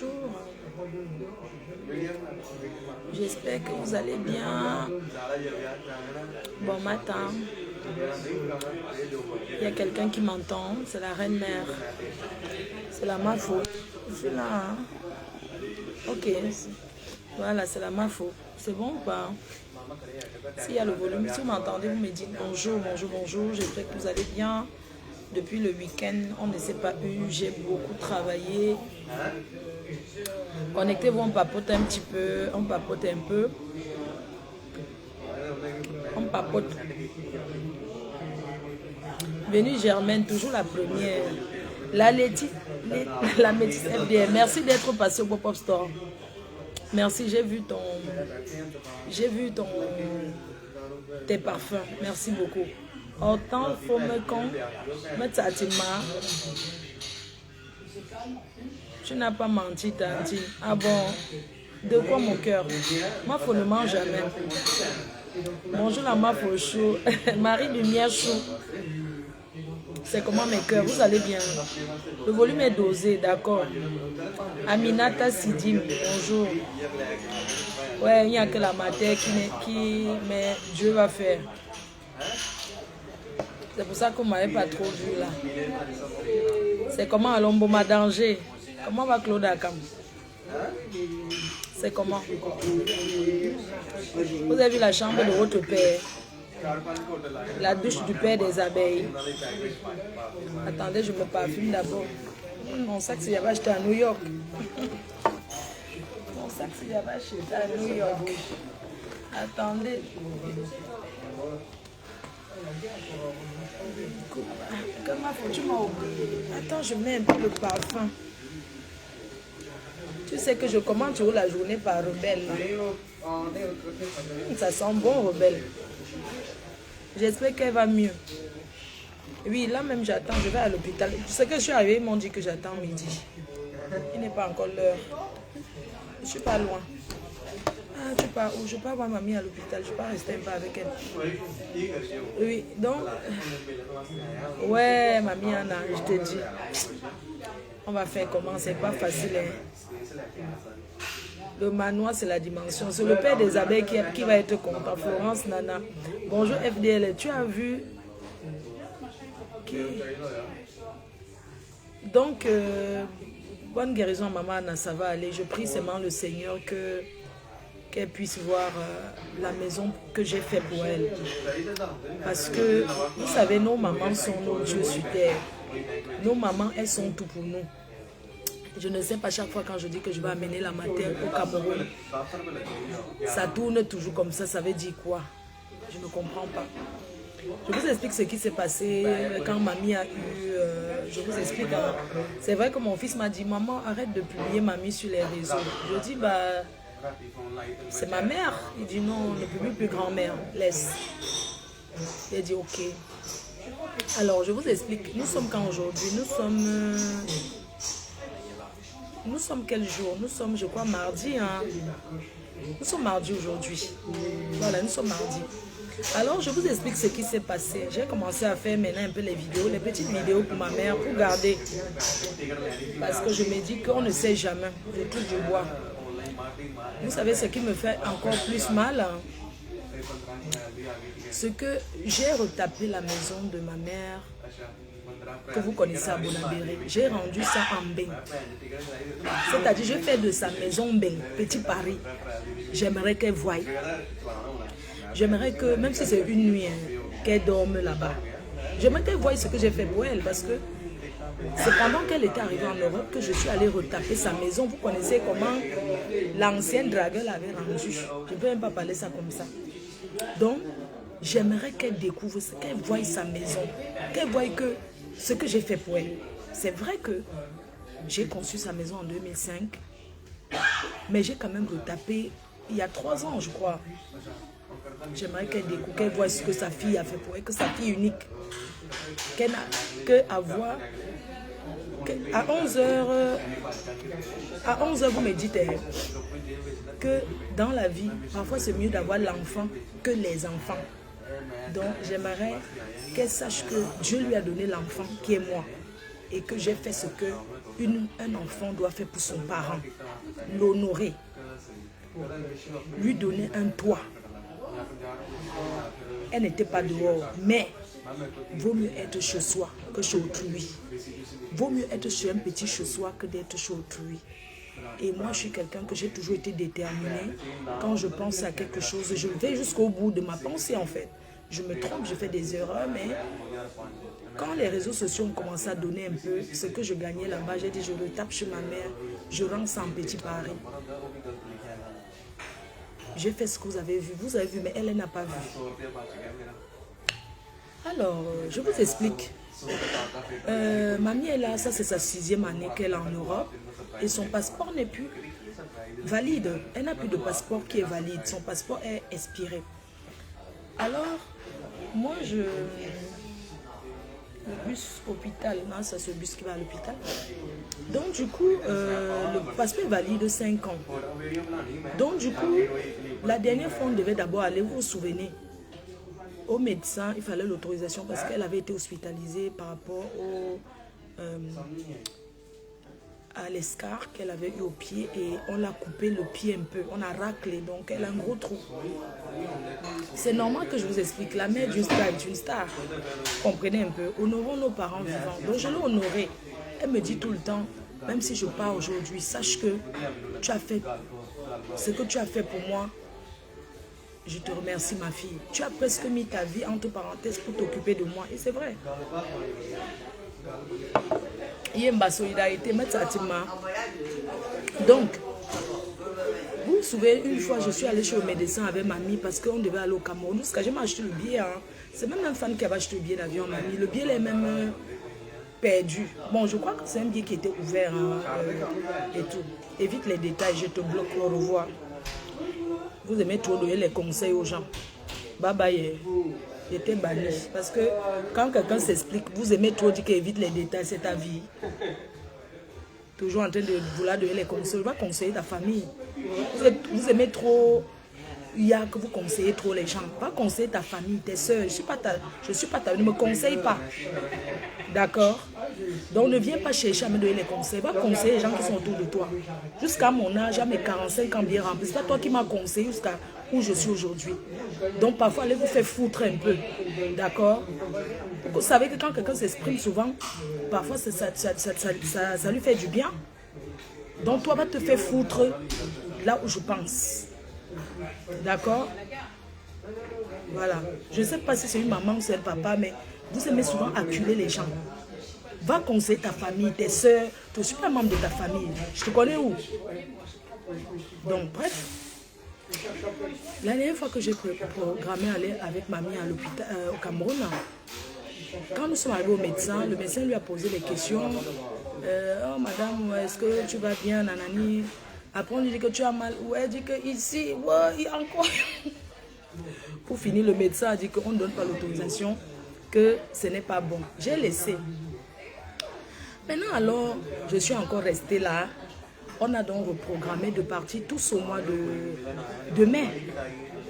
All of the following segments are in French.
bonjour. J'espère que vous allez bien. Bon matin. Il y a quelqu'un qui m'entend. C'est la reine mère. C'est la Mafo. Je suis là. Hein? Ok. Voilà, c'est la Mafo. C'est bon ou pas? S'il y a le volume, si vous m'entendez, vous me dites bonjour, bonjour, bonjour. J'espère que vous allez bien. Depuis le week-end, on ne s'est pas eu. J'ai beaucoup travaillé. Connectez-vous, on papote un petit peu. On papote un peu. On papote. Venue Germaine, toujours la première. La métisse FDM. Merci d'être passé au Pop-Up Store. Merci, j'ai vu tes parfums. Merci beaucoup. Autant faut me con, mettre ça tu n'as pas menti, Tanti. Ah bon? De quoi mon cœur? Moi, faut ne mange jamais. Bonjour la Mafo chou. Marie Lumière chou. C'est comment mes cœurs? Vous allez bien? Le volume est dosé, d'accord. Aminata Sidim, bonjour. Ouais, il n'y a que la matière mais Dieu va faire. C'est pour ça qu'on ne m'avait pas trop vu là. C'est comment à Lomboma danger? Comment va Claude Akam? C'est comment? Vous avez vu la chambre de votre père? La douche du père des abeilles. Attendez, je me parfume d'abord. Mon sac, c'est j'avais acheté à New York. Mon sac, c'est j'avais acheté à New York. Attendez. Comment faut-tu m'oublier? Attends, je mets un peu le parfum. Tu sais que je commande toujours la journée par Rebelle. Ça sent bon, Rebelle. J'espère qu'elle va mieux. Oui, là même j'attends, je vais à l'hôpital. Tu sais que je suis arrivée, ils m'ont dit que j'attends midi. Il n'est pas encore l'heure. Je suis pas loin. Ah, tu pars où? Je pars voir mamie à l'hôpital. Je ne vais pas rester un peu avec elle. Oui, donc... Ouais, mamie Anna, je te dis. On va faire comment? C'est pas facile. Hein? Le manoir, c'est la dimension. C'est le père des abeilles qui va être content. Florence Nana. Bonjour FDL. Tu as vu... Donc, bonne guérison, maman Anna, ça va aller. Je prie seulement le Seigneur qu'elle puisse voir la maison que j'ai fait pour elle. Parce que, vous savez, nos mamans sont nos dieux sur terre. Nos mamans, elles sont tout pour nous. Je ne sais pas, chaque fois quand je dis que je vais amener la matière au Cameroun, ça tourne toujours comme ça. Ça veut dire quoi? Je ne comprends pas. Je vous explique ce qui s'est passé quand mamie a eu... je vous explique. Hein. C'est vrai que mon fils m'a dit, maman, arrête de publier mamie sur les réseaux. Je dis, bah, c'est ma mère. Il dit, non, ne publie plus grand-mère, laisse. Il a dit, ok. Alors, je vous explique. Nous sommes quand aujourd'hui? Nous sommes quel jour? Nous sommes, je crois, mardi. Hein? Nous sommes mardi aujourd'hui. Voilà, nous sommes mardi. Alors, je vous explique ce qui s'est passé. J'ai commencé à faire maintenant un peu les vidéos, les petites vidéos pour ma mère, pour garder. Parce que je me dis qu'on ne sait jamais. Je touche du bois. Vous savez ce qui me fait encore plus mal? Hein? C'est que j'ai retapé la maison de ma mère, que vous connaissez à Bonabéré. J'ai rendu ça en bain. C'est-à-dire, je fais de sa maison bain, petit Paris. J'aimerais qu'elle voie. J'aimerais que, même si c'est une nuit, hein, qu'elle dorme là-bas. J'aimerais qu'elle voie ce que j'ai fait pour elle, parce que c'est pendant qu'elle était arrivée en Europe que je suis allée retaper sa maison. Vous connaissez comment l'ancienne dragueur l'avait rendue. Je ne peux même pas parler ça comme ça. Donc, j'aimerais qu'elle découvre, qu'elle voie sa maison, qu'elle voie que ce que j'ai fait pour elle. C'est vrai que j'ai conçu sa maison en 2005, mais j'ai quand même retapé il y a 3 ans, je crois. J'aimerais qu'elle découvre, qu'elle voie ce que sa fille a fait pour elle, que sa fille unique, qu'elle n'a qu'à voir. À 11h, vous me dites que dans la vie, parfois c'est mieux d'avoir l'enfant que les enfants. Donc j'aimerais qu'elle sache que Dieu lui a donné l'enfant qui est moi et que j'ai fait ce que un enfant doit faire pour son parent? L'honorer. Lui donner un toit. Elle n'était pas dehors, mais vaut mieux être chez soi que chez autrui. Vaut mieux être chez un petit chez soi que d'être chez autrui. Et moi, je suis quelqu'un que j'ai toujours été déterminée. Quand je pense à quelque chose, je vais jusqu'au bout de ma pensée, en fait. Je me trompe, je fais des erreurs, mais quand les réseaux sociaux ont commencé à donner un peu ce que je gagnais là-bas, j'ai dit, je le tape chez ma mère, je rends ça en petit pari. J'ai fait ce que vous avez vu, mais elle n'a pas vu. Alors, je vous explique. Mamie est là, ça c'est sa 6e année qu'elle est en Europe. Et son passeport n'est plus valide. Elle n'a plus de passeport qui est valide. Son passeport est expiré. Alors, moi le bus hôpital, non, c'est ce bus qui va à l'hôpital. Donc du coup, le passeport est valide 5 ans. Donc du coup, la dernière fois, on devait d'abord aller, vous vous souvenez, au médecin, il fallait l'autorisation parce qu'elle avait été hospitalisée par rapport à l'escarre qu'elle avait eu au pied et on l'a coupé le pied un peu, on a raclé, donc elle a un gros trou. C'est normal que je vous explique, la mère d'une star est une star, comprenez un peu, honorons nos parents vivants, donc je l'ai honorée. Elle me dit tout le temps, même si je pars aujourd'hui, sache que tu as fait ce que tu as fait pour moi. Je te remercie, ma fille. Tu as presque mis ta vie entre parenthèses pour t'occuper de moi. Et c'est vrai. Il y a une solidarité. Donc, vous vous souvenez, une fois, je suis allée chez le médecin avec mamie parce qu'on devait aller au Cameroun. Parce que j'ai acheté le billet. Hein. C'est même un fan qui avait acheté le billet d'avion, mamie. Le billet est même perdu. Bon, je crois que c'est un billet qui était ouvert hein, et tout. Évite les détails, je te bloque. Au revoir. Vous aimez trop donner les conseils aux gens. Bye bye. J'étais banni. Parce que quand quelqu'un s'explique, vous aimez trop dire qu'il évite les détails, c'est ta vie. Toujours en train de vouloir donner les conseils. Va conseiller ta famille. Vous aimez trop. Il y a que vous conseillez trop les gens. Va conseiller ta famille, tes soeurs. Je ne suis pas ta. Ne me conseille pas. D'accord? Donc ne viens pas chercher à me donner les conseils. Va conseiller les gens qui sont autour de toi. Jusqu'à mon âge, à mes 45 ans bien remplis. C'est pas toi qui m'as conseillé jusqu'à où je suis aujourd'hui. Donc parfois, allez vous faire foutre un peu. D'accord? Vous savez que quand quelqu'un s'exprime souvent, parfois ça lui fait du bien. Donc toi, va te faire foutre là où je pense. D'accord? Voilà. Je ne sais pas si c'est une maman ou c'est un papa, mais vous aimez souvent acculer les gens. Va conseiller ta famille, tes soeurs. Tu ne suis pas membre de ta famille. Je te connais où? Donc, bref. La dernière fois que j'ai programmé aller avec mamie à l'hôpital au Cameroun, quand nous sommes arrivés au médecin, le médecin lui a posé des questions. Oh madame, est-ce que tu vas bien, nanani? Après on lui dit que tu as mal. Ouais, elle dit que ici, ouais, il y a encore. Pour finir, le médecin a dit qu'on ne donne pas l'autorisation, que ce n'est pas bon. J'ai laissé. Maintenant alors, je suis encore restée là. On a donc reprogrammé de partir tous au mois de mai.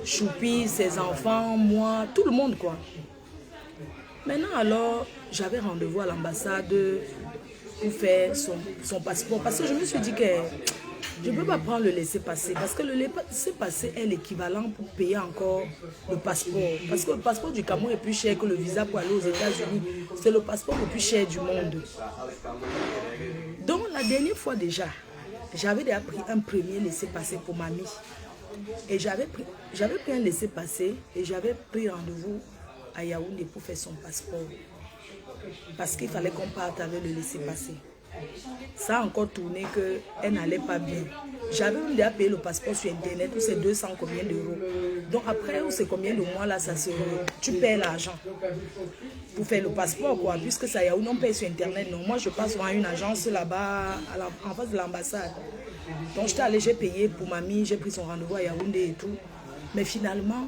Choupi, ses enfants, moi, tout le monde quoi. Maintenant alors, j'avais rendez-vous à l'ambassade pour faire son passeport. Parce que je me suis dit que je ne peux pas prendre le laissez-passer. Parce que le laissez-passer est l'équivalent pour payer encore le passeport. Parce que le passeport du Cameroun est plus cher que le visa pour aller aux États-Unis. C'est le passeport le plus cher du monde. Donc la dernière fois déjà, j'avais déjà pris un premier laissez-passer pour mamie. Et j'avais pris un laissez-passer et j'avais pris rendez-vous à Yaoundé pour faire son passeport. Parce qu'il fallait qu'on parte avec le laissez-passer. Ça a encore tourné qu'elle n'allait pas bien. J'avais même déjà payé le passeport sur internet où c'est 200 combien d'euros. Donc après, où c'est combien de mois là, tu payes l'argent pour faire le passeport quoi. Puisque ça Yaoundé, on paye sur internet. Non, moi je passe à une agence là-bas en face de l'ambassade. Donc j'étais allée, j'ai payé pour mamie, j'ai pris son rendez-vous à Yaoundé et tout. Mais finalement,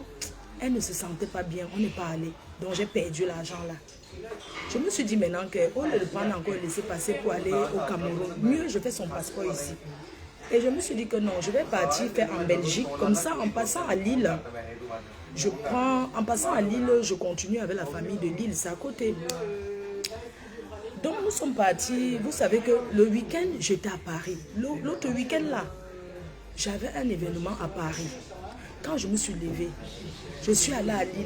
elle ne se sentait pas bien, on n'est pas allé. Donc j'ai perdu l'argent là. Je me suis dit maintenant qu'au lieu de prendre encore le laisser passer pour aller au Cameroun, mieux je fais son passeport ici. Et je me suis dit que non, je vais partir faire en Belgique. Comme ça, en passant à Lille, je continue avec la famille de Lille, c'est à côté. Donc nous sommes partis, vous savez que le week-end, j'étais à Paris. L'autre week-end là, j'avais un événement à Paris. Quand je me suis levée, je suis allée à Lille.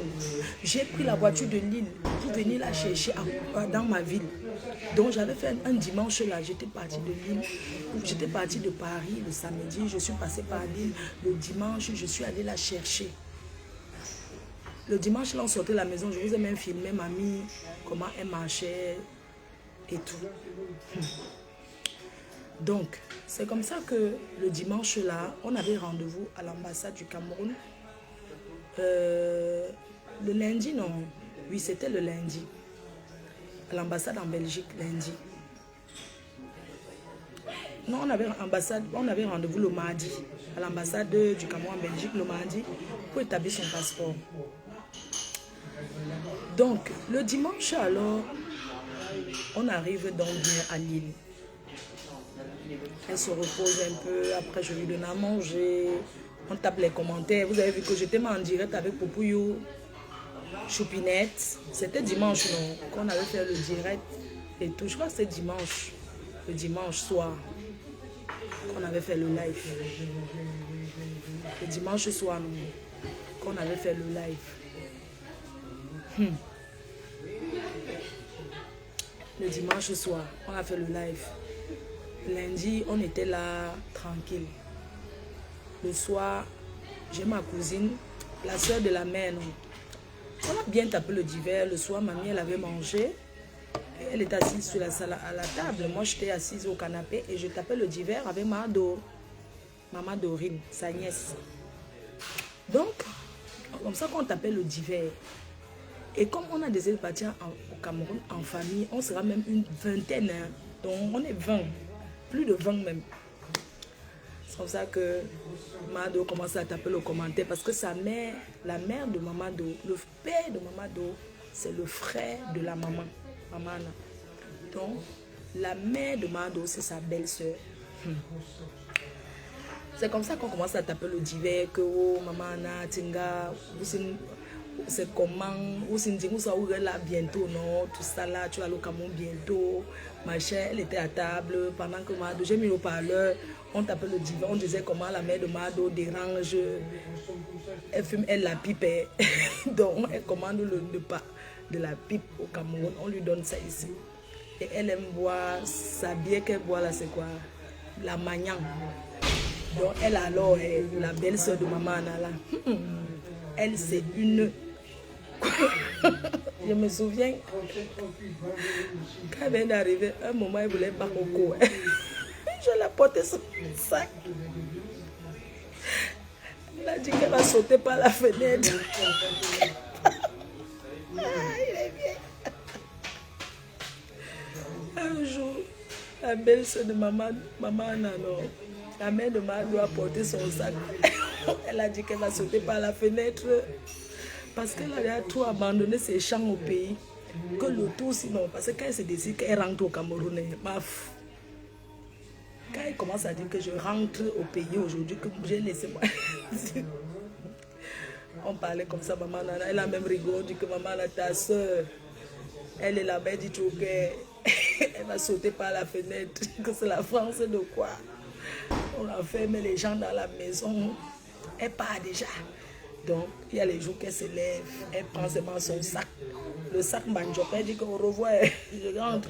J'ai pris la voiture de Lille pour venir la chercher dans ma ville. Donc j'avais fait un dimanche là, j'étais partie de Lille. J'étais partie de Paris le samedi, je suis passée par Lille. Le dimanche, je suis allée la chercher. Le dimanche là, on sortait de la maison, je vous ai même filmé mamie, comment elle marchait et tout. Donc, c'est comme ça que le dimanche là, on avait rendez-vous à l'ambassade du Cameroun. Le lundi, non. Oui, c'était le lundi. À l'ambassade en Belgique, lundi. Non, on avait rendez-vous le mardi. À l'ambassade du Cameroun en Belgique, le mardi, pour établir son passeport. Donc, le dimanche alors, on arrive donc bien à Lille. Elle se repose un peu, après je lui donne à manger, on tape les commentaires. Vous avez vu que j'étais en direct avec Poupouillou, Choupinette. C'était dimanche, non, qu'on avait fait le direct et tout. Je crois que c'est dimanche, le dimanche soir, qu'on avait fait le live. Le dimanche soir, non, qu'on avait fait le live. Le dimanche soir, on a fait le live. Lundi, on était là, tranquille. Le soir, j'ai ma cousine, la soeur de la mère. Non. On a bien tapé le divers. Le soir, mamie, elle avait mangé. Elle était assise sur la salle à la table. Moi, j'étais assise au canapé et je tapais le divers avec Maman Dorine, sa nièce. Donc, comme ça qu'on tapait le divers. Et comme on a des parties au Cameroun en famille, on sera même une vingtaine. Hein. Donc, on est 20. Plus de 20 même. C'est comme ça que Mado commence à taper le commentaire parce que sa mère, la mère de Mamado, le père de Mamado, c'est le frère de la maman, Mamana. Donc, la mère de Mado, c'est sa belle-sœur. C'est comme ça qu'on commence à taper le divers que oh, Mamana, Tinga, c'est comment, ou c'est là bientôt, non, tout ça là, tu vas au Cameroun bientôt, machin, elle était à table, pendant que Mado, j'ai mis au parleur, on tapait le divan, on disait comment la mère de Mado dérange, elle fume, elle la pipe, donc elle commande le pas de la pipe au Cameroun, on lui donne ça ici. Et elle aime boire, sa bière qu'elle boit là, c'est quoi? La magnan. Donc elle alors, la belle-sœur de maman là, elle c'est une... Je me souviens, quand elle vient d'arriver, un moment elle voulait pas beaucoup. Je l'ai porté sur le sac. Elle a dit qu'elle va sauter par la fenêtre. Il est bien. Un jour, la belle-sœur de maman non, la mère de maman doit porter son sac. Elle a dit qu'elle va sauter par la fenêtre. Parce qu'elle a trop abandonné ses champs au pays. Que le tout sinon, parce que quand elle se décide qu'elle rentre au Cameroun, quand elle commence à dire que je rentre au pays aujourd'hui, que j'ai laissé moi. On parlait comme ça, maman Nana, elle a même rigolé, dit que maman ta soeur, elle est là-bas, elle dit qu'elle va sauter par la fenêtre, que c'est la France de quoi. On a fermé les gens dans la maison, elle part déjà. Donc, il y a les jours qu'elle se lève, elle prend seulement son sac. Le sac Manjok, elle dit qu'au revoir, je rentre.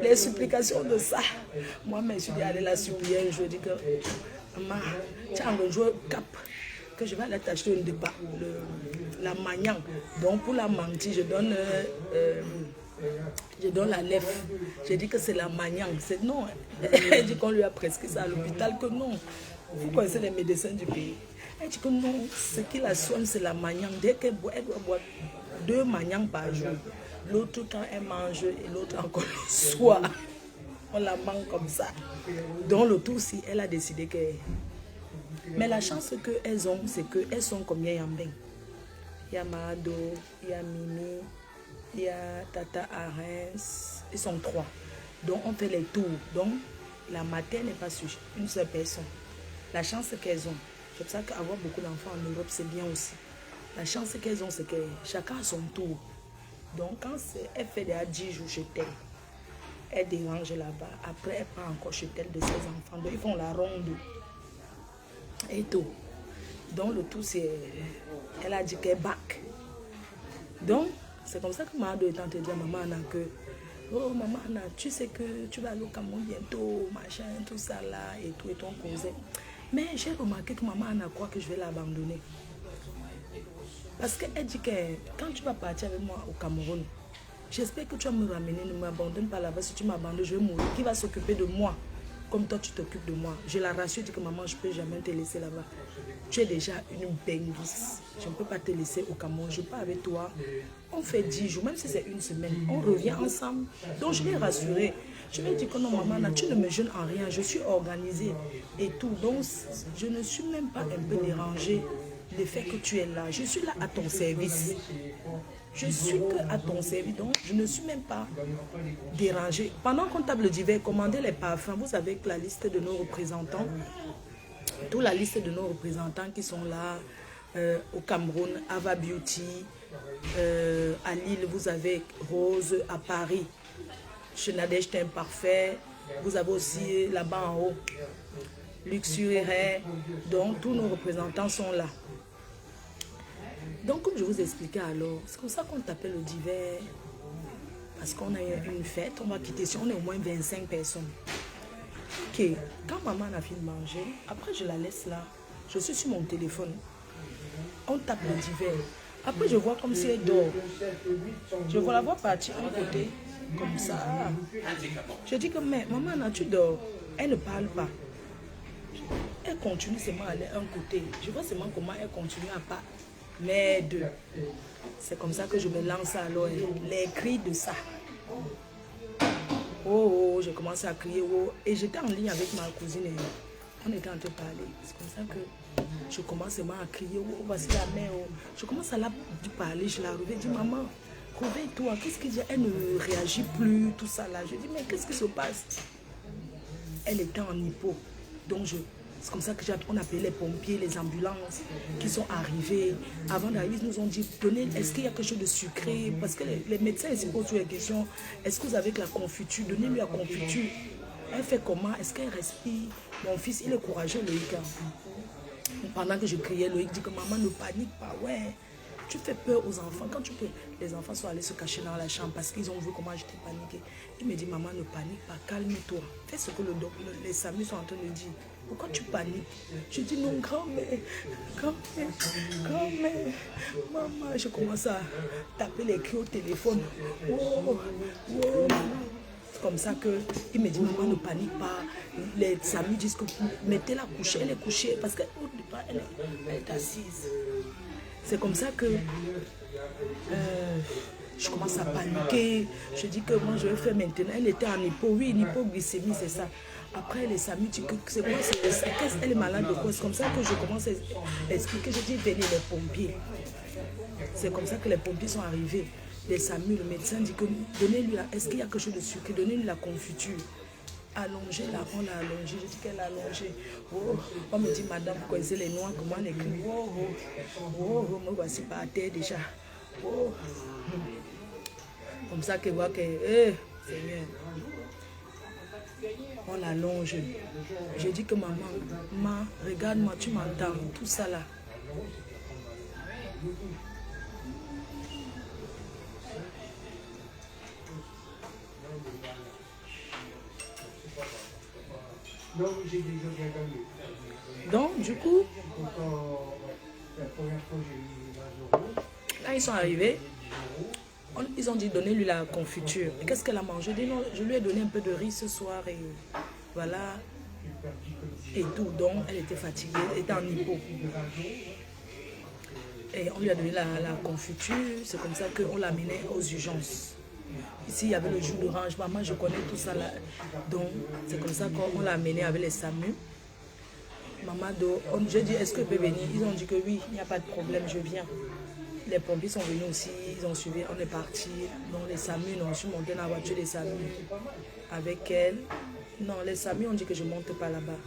Les supplications de ça. Moi, je suis dit, allez la supplier. Je dis que, maman, tu as un joueur cap, que je vais aller t'acheter un débat, la magnan. Donc, pour la mentir, je donne la lèvre. J'ai dit que c'est la magnan. C'est non. Elle dit qu'on lui a prescrit ça à l'hôpital, que non. Vous connaissez les médecins du pays. Elle dit que non, ce qui la soigne, c'est la magnan. Dès qu'elle boit, elle doit boire 2 magnans par jour. L'autre quand elle mange et l'autre encore le soir. On la mange comme ça. Donc le tout aussi, elle a décidé que... Mais la chance qu'elles ont, c'est qu'elles sont comme Yambeng. Il y a Mado, il y a Mimi, il y a Tata Arens. Ils sont 3. Donc on fait les tours. Donc la mater n'est pas sur une seule personne. La chance qu'elles ont. C'est pour ça qu'avoir beaucoup d'enfants en Europe, c'est bien aussi. La chance qu'elles ont, c'est que chacun a son tour. Donc, quand elle fait déjà 10 jours chez elle, elle dérange là-bas. Après, elle prend encore chez elle de ses enfants. Donc, ils font la ronde et tout. Donc, le tout, c'est... Elle a dit qu'elle back. Donc, c'est comme ça que Mado est en train de dire à maman Anna que oh, maman Anna, tu sais que tu vas aller au Cameroun bientôt, machin, tout ça là, et tout, et ton cousin. Mais j'ai remarqué que maman Anna croit que je vais l'abandonner. Parce qu'elle dit que quand tu vas partir avec moi au Cameroun, j'espère que tu vas me ramener, ne m'abandonne pas là-bas. Si tu m'abandonnes, je vais mourir. Qui va s'occuper de moi comme toi tu t'occupes de moi? Je la rassure, dis que maman, je ne peux jamais te laisser là-bas. Tu es déjà une benguisse. Je ne peux pas te laisser au Cameroun. Je pars avec toi. On fait 10 jours, même si c'est une semaine. On revient ensemble. Donc je l'ai rassurée. Je lui ai dit que non, maman, tu ne me gênes en rien. Je suis organisée et tout. Donc je ne suis même pas un peu dérangée. Le fait que tu es là, je suis là à ton service. Je suis que à ton service, donc je ne suis même pas dérangée. Pendant qu'on table d'hiver, commandez les parfums. Vous avez la liste de nos représentants. Toute la liste de nos représentants qui sont là au Cameroun, Ava Beauty, à Lille, vous avez Rose, à Paris, chez Nadège Teint Parfait. Vous avez aussi là-bas en haut, Luxurier. Donc tous nos représentants sont là. Donc, comme je vous expliquais alors, c'est comme ça qu'on t'appelle le d'hiver. Parce qu'on a une fête, on va quitter si on est au moins 25 personnes. Ok, quand maman a fini de manger, après je la laisse là. Je suis sur mon téléphone. On tape le d'hiver. Après, je vois comme si elle dort. Je vois la voir partir à côté, comme ça. Je dis que, mais maman, tu dors. Elle ne parle pas. Elle continue seulement à aller un côté. Je vois seulement comment elle continue à parler. Merde. C'est comme ça que je me lance alors. Les cris de ça. Oh, oh, j'ai commencé à crier. Oh. Et j'étais en ligne avec ma cousine. Et on était en train de parler. C'est comme ça que je commence seulement à crier. Oh, voici la mère. Oh. Je commence à la parler. Je la réveille. Je dis, maman, réveille-toi. Qu'est-ce qu'il dit? Elle ne réagit plus. Tout ça là. Je dis, mais qu'est-ce qui se passe? Elle était en hypo. Donc c'est comme ça qu'on appelait les pompiers, les ambulances qui sont arrivés. Avant d'arriver, ils nous ont dit, est-ce qu'il y a quelque chose de sucré? Parce que les médecins ils se posent toutes les questions. Est-ce que vous avez de la confiture? Donnez-lui la confiture. Elle fait comment? Est-ce qu'elle respire? Mon fils, il est courageux, Loïc. Pendant que je criais, Loïc dit que maman ne panique pas. Ouais, tu fais peur aux enfants. Quand tu peux, les enfants sont allés se cacher dans la chambre parce qu'ils ont vu comment j'étais paniquée. Il me dit, maman ne panique pas, calme-toi. Fais ce que les SAMU sont en train de dire. Pourquoi tu paniques? Je dis non, grand-mère, maman. Je commence à taper les cris au téléphone. Oh, oh. C'est comme ça qu'il me dit, maman ne panique pas. Les SAMU disent que mettez-la coucher, elle est couchée parce qu'au départ, elle est assise. C'est comme ça que je commence à paniquer. Je dis que moi je vais faire maintenant. Elle était en hypo, oui, une hypoglycémie, c'est ça. Après les amis disent que c'est quoi, elle est malade de quoi? C'est comme ça que je commence à expliquer. Je dis venez les pompiers. C'est comme ça que les pompiers sont arrivés. Les SAMU, le médecin dit que donnez-lui la, est-ce qu'il y a quelque chose de sucré? Donnez-lui la confiture. Allongée là, on l'a allongée. Je dis qu'elle a allongée. Oh, on me dit madame, vous connaissez les noix, comment on écrit? Oh, oh, oh, oh, me voici par terre déjà. Oh. Comme ça qu'elle voit que, Seigneur. On l'allonge. Je dis que maman, regarde-moi, tu m'entends, tout ça là. Donc, du coup, là, ils sont arrivés. Ils ont dit donnez-lui la confiture. Et qu'est-ce qu'elle a mangé? Je lui ai donné un peu de riz ce soir et voilà. Et tout. Donc, elle était fatiguée, elle était en hypo. Et on lui a donné la confiture. C'est comme ça qu'on l'a amenée aux urgences. Ici, il y avait le jus d'orange. Maman, je connais tout ça là. Donc, c'est comme ça qu'on l'a amenée avec les SAMU. Maman, j'ai dit, est-ce que je peux venir? Ils ont dit que oui, il n'y a pas de problème, je viens. Les pompiers sont venus aussi, ils ont suivi, on est parti. Donc les SAMU, non, je suis montée dans la voiture des SAMU avec elle. Non, les SAMU ont dit que je ne monte pas là-bas.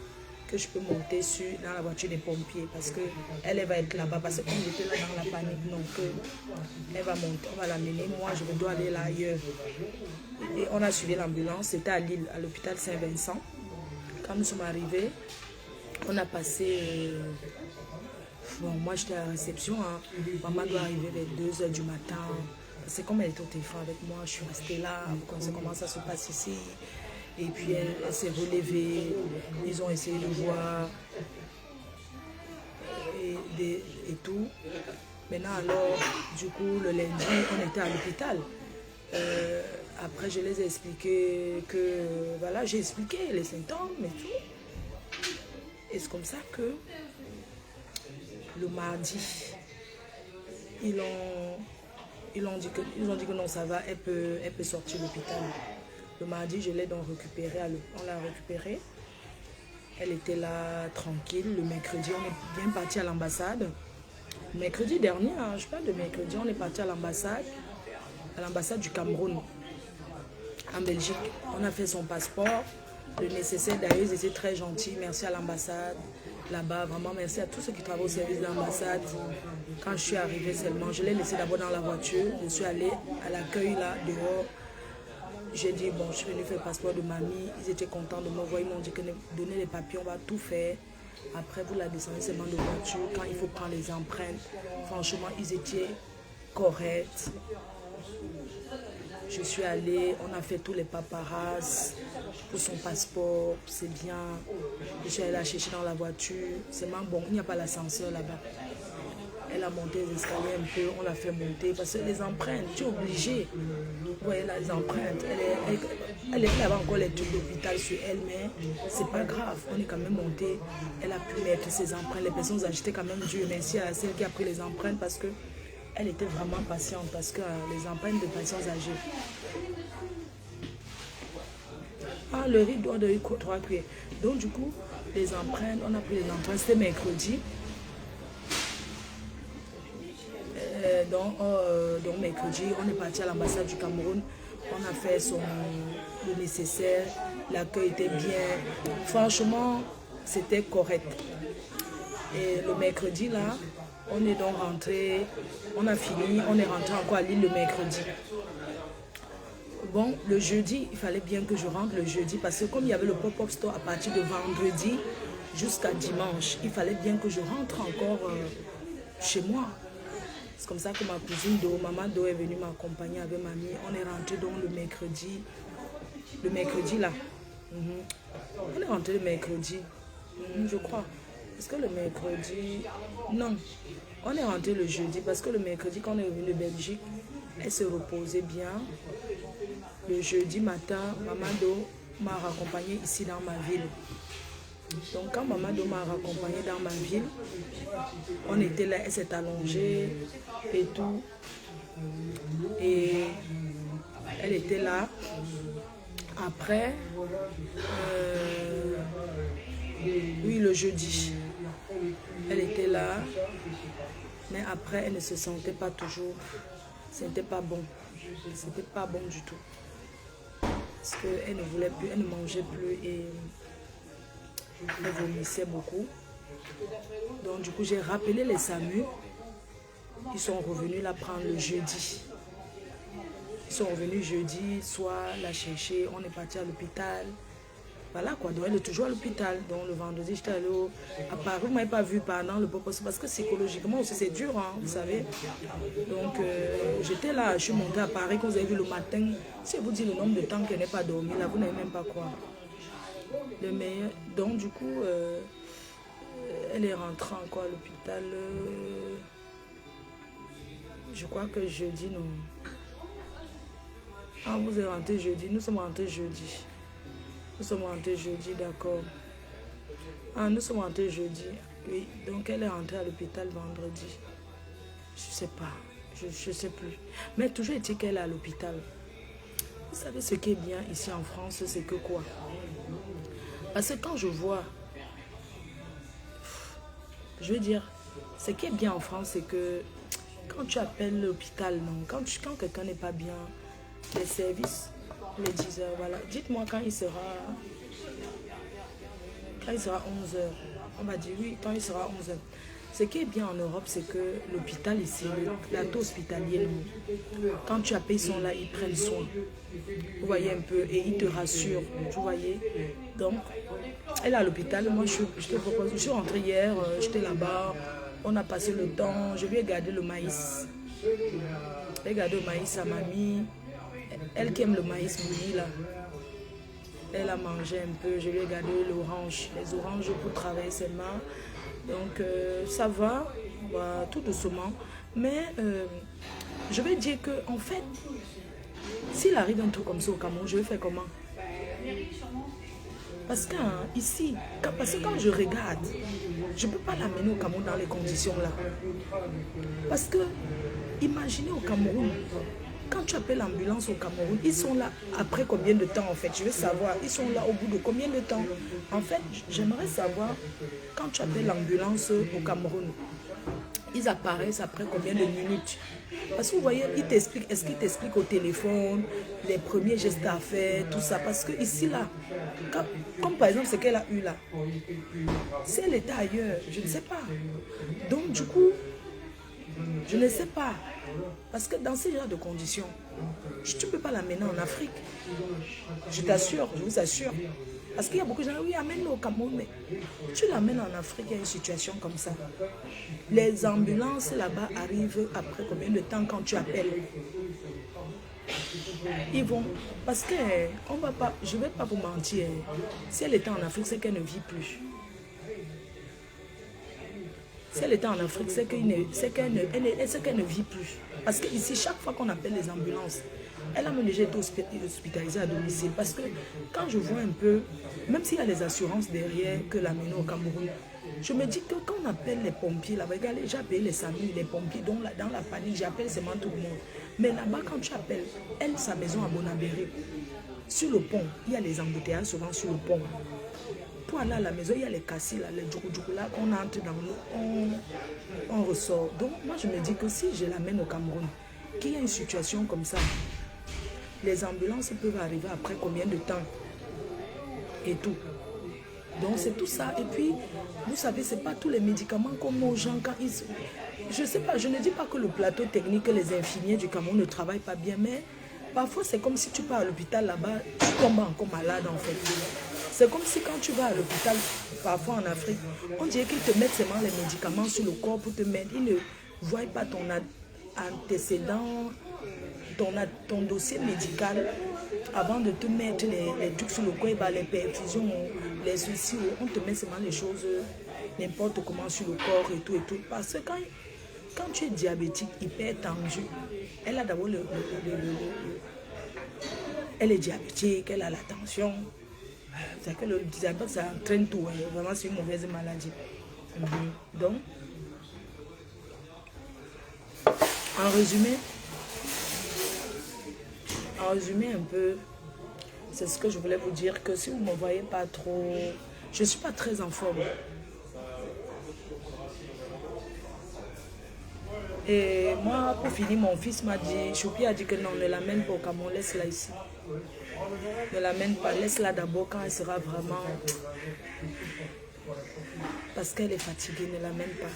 que je peux monter dans la voiture des pompiers parce que elle va être là-bas. Parce que comme j'étais là dans la panique, donc elle va monter, on va l'amener. Moi, je dois aller là ailleurs. Et on a suivi l'ambulance. C'était à Lille, à l'hôpital Saint-Vincent. Quand nous sommes arrivés, on a passé... bon, moi, j'étais à la réception. Hein. Maman doit arriver vers 2 h du matin. C'est comme elle était au téléphone avec moi. Je suis restée là. Vous connaissez comment ça se passe ici. Et puis elle s'est relevée, ils ont essayé de voir et tout. Maintenant alors, du coup, le lundi, on était à l'hôpital. Après, je les ai expliqué que, voilà, j'ai expliqué les symptômes et tout. Et c'est comme ça que le mardi, ils ont dit que non, ça va, elle peut sortir de l'hôpital. Le mardi, je l'ai donc récupérée, on l'a récupérée. Elle était là, tranquille. Le mercredi, on est bien parti à l'ambassade. Le mercredi dernier, hein, je parle de mercredi, on est parti à l'ambassade du Cameroun, en Belgique. On a fait son passeport, le nécessaire. D'ailleurs, ils étaient très gentils. Merci à l'ambassade là-bas. Vraiment, merci à tous ceux qui travaillent au service de l'ambassade. Quand je suis arrivée seulement, je l'ai laissé d'abord dans la voiture. Je suis allée à l'accueil là, dehors. J'ai dit, bon, je suis venue faire le passeport de mamie. Ils étaient contents de me voir. Ils m'ont dit que donner les papiers, on va tout faire. Après, vous la descendez seulement de voiture. Quand il faut prendre les empreintes, franchement, ils étaient corrects. Je suis allée, on a fait tous les paparazzi pour son passeport. C'est bien. Je suis allée la chercher dans la voiture. C'est vraiment bon, il n'y a pas l'ascenseur là-bas. Elle a monté les escaliers un peu, on l'a fait monter parce que les empreintes, tu es obligé. Vous voyez là, les empreintes, elle avait encore les trucs d'hôpital sur elle, mais c'est pas grave. On est quand même monté, elle a pu mettre ses empreintes. Les personnes agitaient quand même Dieu. Merci à celle qui a pris les empreintes parce que elle était vraiment patiente parce que les empreintes de patients âgés. Ah, le riz doit de 3 cuillères. Donc du coup, les empreintes, on a pris les empreintes, c'était mercredi. Donc mercredi, on est parti à l'ambassade du Cameroun. On a fait le nécessaire. L'accueil était bien. Franchement, c'était correct. Et le mercredi, là, on est donc rentré. On a fini. On est rentré encore à Lille le mercredi. Bon, le jeudi, il fallait bien que je rentre le jeudi parce que comme il y avait le pop-up store à partir de vendredi jusqu'à dimanche, il fallait bien que je rentre encore chez moi. C'est comme ça que ma cousine Maman Do est venue m'accompagner avec mamie. On est rentré donc le mercredi là. On est rentré le mercredi, je crois. Est-ce que le mercredi... Non, on est rentré le jeudi parce que le mercredi quand on est revenu de Belgique, elle se reposait bien. Le jeudi matin, Maman Do m'a raccompagnée ici dans ma ville. Donc quand Maman Do m'a raccompagnée dans ma ville, on était là, elle s'est allongée et tout. Et elle était là. Après, oui, le jeudi, elle était là. Mais après, elle ne se sentait pas toujours. C'était pas bon. C'était pas bon du tout. Parce qu'elle ne voulait plus, elle ne mangeait plus et elle vomissait beaucoup. Donc du coup, j'ai rappelé les SAMU. Ils sont revenus la prendre le jeudi. Ils sont revenus jeudi, soit la chercher. On est parti à l'hôpital. Voilà quoi, donc elle est toujours à l'hôpital. Donc le vendredi, j'étais allée à Paris. Vous ne m'avez pas vu pendant le pop-up parce que psychologiquement aussi c'est dur, hein, vous savez. Donc j'étais là, je suis montée à Paris, quand vous avez vu le matin. Si je vous dis le nombre de temps qu'elle n'est pas dormi, là, vous n'allez même pas croire. Le meilleur. Donc du coup, elle est rentrée encore à l'hôpital. Je crois que jeudi, non. Ah, vous êtes rentré jeudi, nous sommes rentrés jeudi. Nous sommes rentrés jeudi, d'accord. Ah, nous sommes rentrés jeudi. Oui, donc elle est rentrée à l'hôpital vendredi. Je sais pas, je sais plus. Mais toujours est-il qu'elle est à l'hôpital. Vous savez ce qui est bien ici en France, c'est que quoi? Parce que quand je vois, je veux dire, ce qui est bien en France, c'est que quand tu appelles l'hôpital, non, quand quelqu'un n'est pas bien, les services les disent, voilà, dites-moi quand il sera Quand il sera 11 heures, on va dire oui, quand il sera 11 heures. Ce qui est bien en Europe, c'est que l'hôpital ici, le plateau hospitalier, quand tu appelles, ils sont là, ils prennent soin. Vous voyez un peu, et ils te rassurent, vous voyez. Donc, elle est à l'hôpital, moi je te propose, je suis rentrée hier, j'étais là-bas, on a passé le temps, je lui ai gardé le maïs. J'ai gardé le maïs à mamie, elle qui aime le maïs bruni là. Elle a mangé un peu, je lui ai gardé l'orange, les oranges pour travailler ses mains. Donc ça va, tout doucement. Mais je vais dire que en fait, s'il arrive un truc comme ça au Cameroun, je vais faire comment? Parce que ici, parce que quand je regarde, je ne peux pas l'amener au Cameroun dans les conditions là. Parce que, imaginez au Cameroun, quand tu appelles l'ambulance au Cameroun, ils sont là après combien de temps en fait? Je veux savoir, ils sont là au bout de combien de temps? En fait, j'aimerais savoir, quand tu appelles l'ambulance au Cameroun, ils apparaissent après combien de minutes? Parce que vous voyez, ils t'expliquent, est-ce qu'ils t'expliquent au téléphone, les premiers gestes à faire, tout ça? Parce que ici, là, comme par exemple ce qu'elle a eu là, si elle était ailleurs, je ne sais pas. Donc du coup, je ne sais pas. Parce que dans ce genre de conditions, tu ne peux pas l'amener en Afrique. Je t'assure, je vous assure. Parce qu'il y a beaucoup de gens, oui, amène-le au Cameroun, mais tu l'amènes en Afrique, il y a une situation comme ça. Les ambulances là-bas arrivent après combien de temps quand tu appelles? Ils vont, parce que on va pas, je ne vais pas vous mentir, si elle était en Afrique, c'est qu'elle ne vit plus. Si elle était en Afrique, c'est qu'elle ne vit plus. Parce qu'ici, chaque fois qu'on appelle les ambulances, elle a même déjà été hospitalisée à domicile. Parce que quand je vois un peu, même s'il y a les assurances derrière que l'amène au Cameroun, je me dis que quand on appelle les pompiers, là-bas, j'ai appelé les SAMU, les pompiers, donc dans la panique, j'appelle seulement tout le monde. Mais là-bas, quand tu appelles, elle, sa maison à Bonabéré, sur le pont, il y a les embouteillages souvent sur le pont. Pour aller à la maison, il y a les cassis, là, les djougou là, qu'on entre dans l'eau, on ressort. Donc, moi, je me dis que si je l'amène au Cameroun, qu'il y a une situation comme ça, les ambulances peuvent arriver après combien de temps et tout. Donc, c'est tout ça. Et puis, vous savez, ce n'est pas tous les médicaments comme aux gens quand ils... Je ne sais pas, je ne dis pas que le plateau technique, les infirmiers du Cameroun ne travaillent pas bien, mais parfois, c'est comme si tu pars à l'hôpital là-bas, tu tombes encore malade en fait. C'est comme si quand tu vas à l'hôpital, parfois en Afrique, on dirait qu'ils te mettent seulement les médicaments sur le corps pour te mettre. Ils ne voient pas ton antécédent, ton dossier médical avant de te mettre les trucs sur le corps, les perfusions, les soucis. On te met seulement les choses n'importe comment sur le corps et tout et tout. Parce que quand tu es diabétique, hyper tendu, elle a d'abord elle est diabétique, elle a la tension. C'est que le diabète, ça entraîne tout. Vraiment, c'est une mauvaise maladie. Donc, en résumé un peu, c'est ce que je voulais vous dire, que si vous ne me voyez pas trop, je ne suis pas très en forme. Et moi, pour finir, mon fils m'a dit, Choupi a dit que non, ne l'amène pas au Cameroun, laisse-la ici. Ne l'amène pas, laisse-la d'abord quand elle sera vraiment... Parce qu'elle est fatiguée, ne l'amène pas.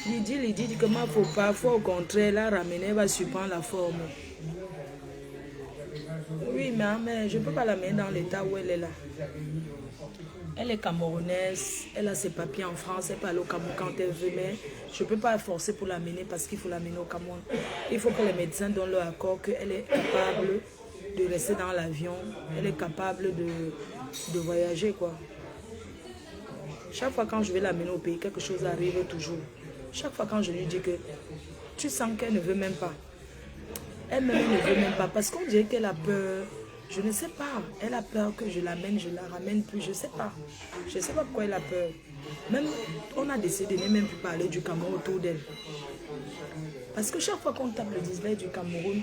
Il dit que moi, faut pas, faut au contraire, la ramener, elle va surprendre la forme. Oui, mais je ne peux pas l'amener dans l'état où elle est là. Elle est camerounaise, elle a ses papiers en France, elle peut aller au Cameroun quand elle veut, mais je ne peux pas forcer pour l'amener parce qu'il faut l'amener au Cameroun. Il faut que les médecins donnent leur accord qu'elle est capable de rester dans l'avion, elle est capable de voyager, quoi. Chaque fois quand je vais l'amener au pays, quelque chose arrive toujours. Chaque fois quand je lui dis que tu sens qu'elle ne veut même pas. Elle-même ne veut même pas parce qu'on dirait qu'elle a peur. Je ne sais pas. Elle a peur que je l'amène, je la ramène plus. Je ne sais pas. Je ne sais pas pourquoi elle a peur. Même, on a décidé de ne même plus parler du Cameroun autour d'elle. Parce que chaque fois qu'on tape le display du Cameroun,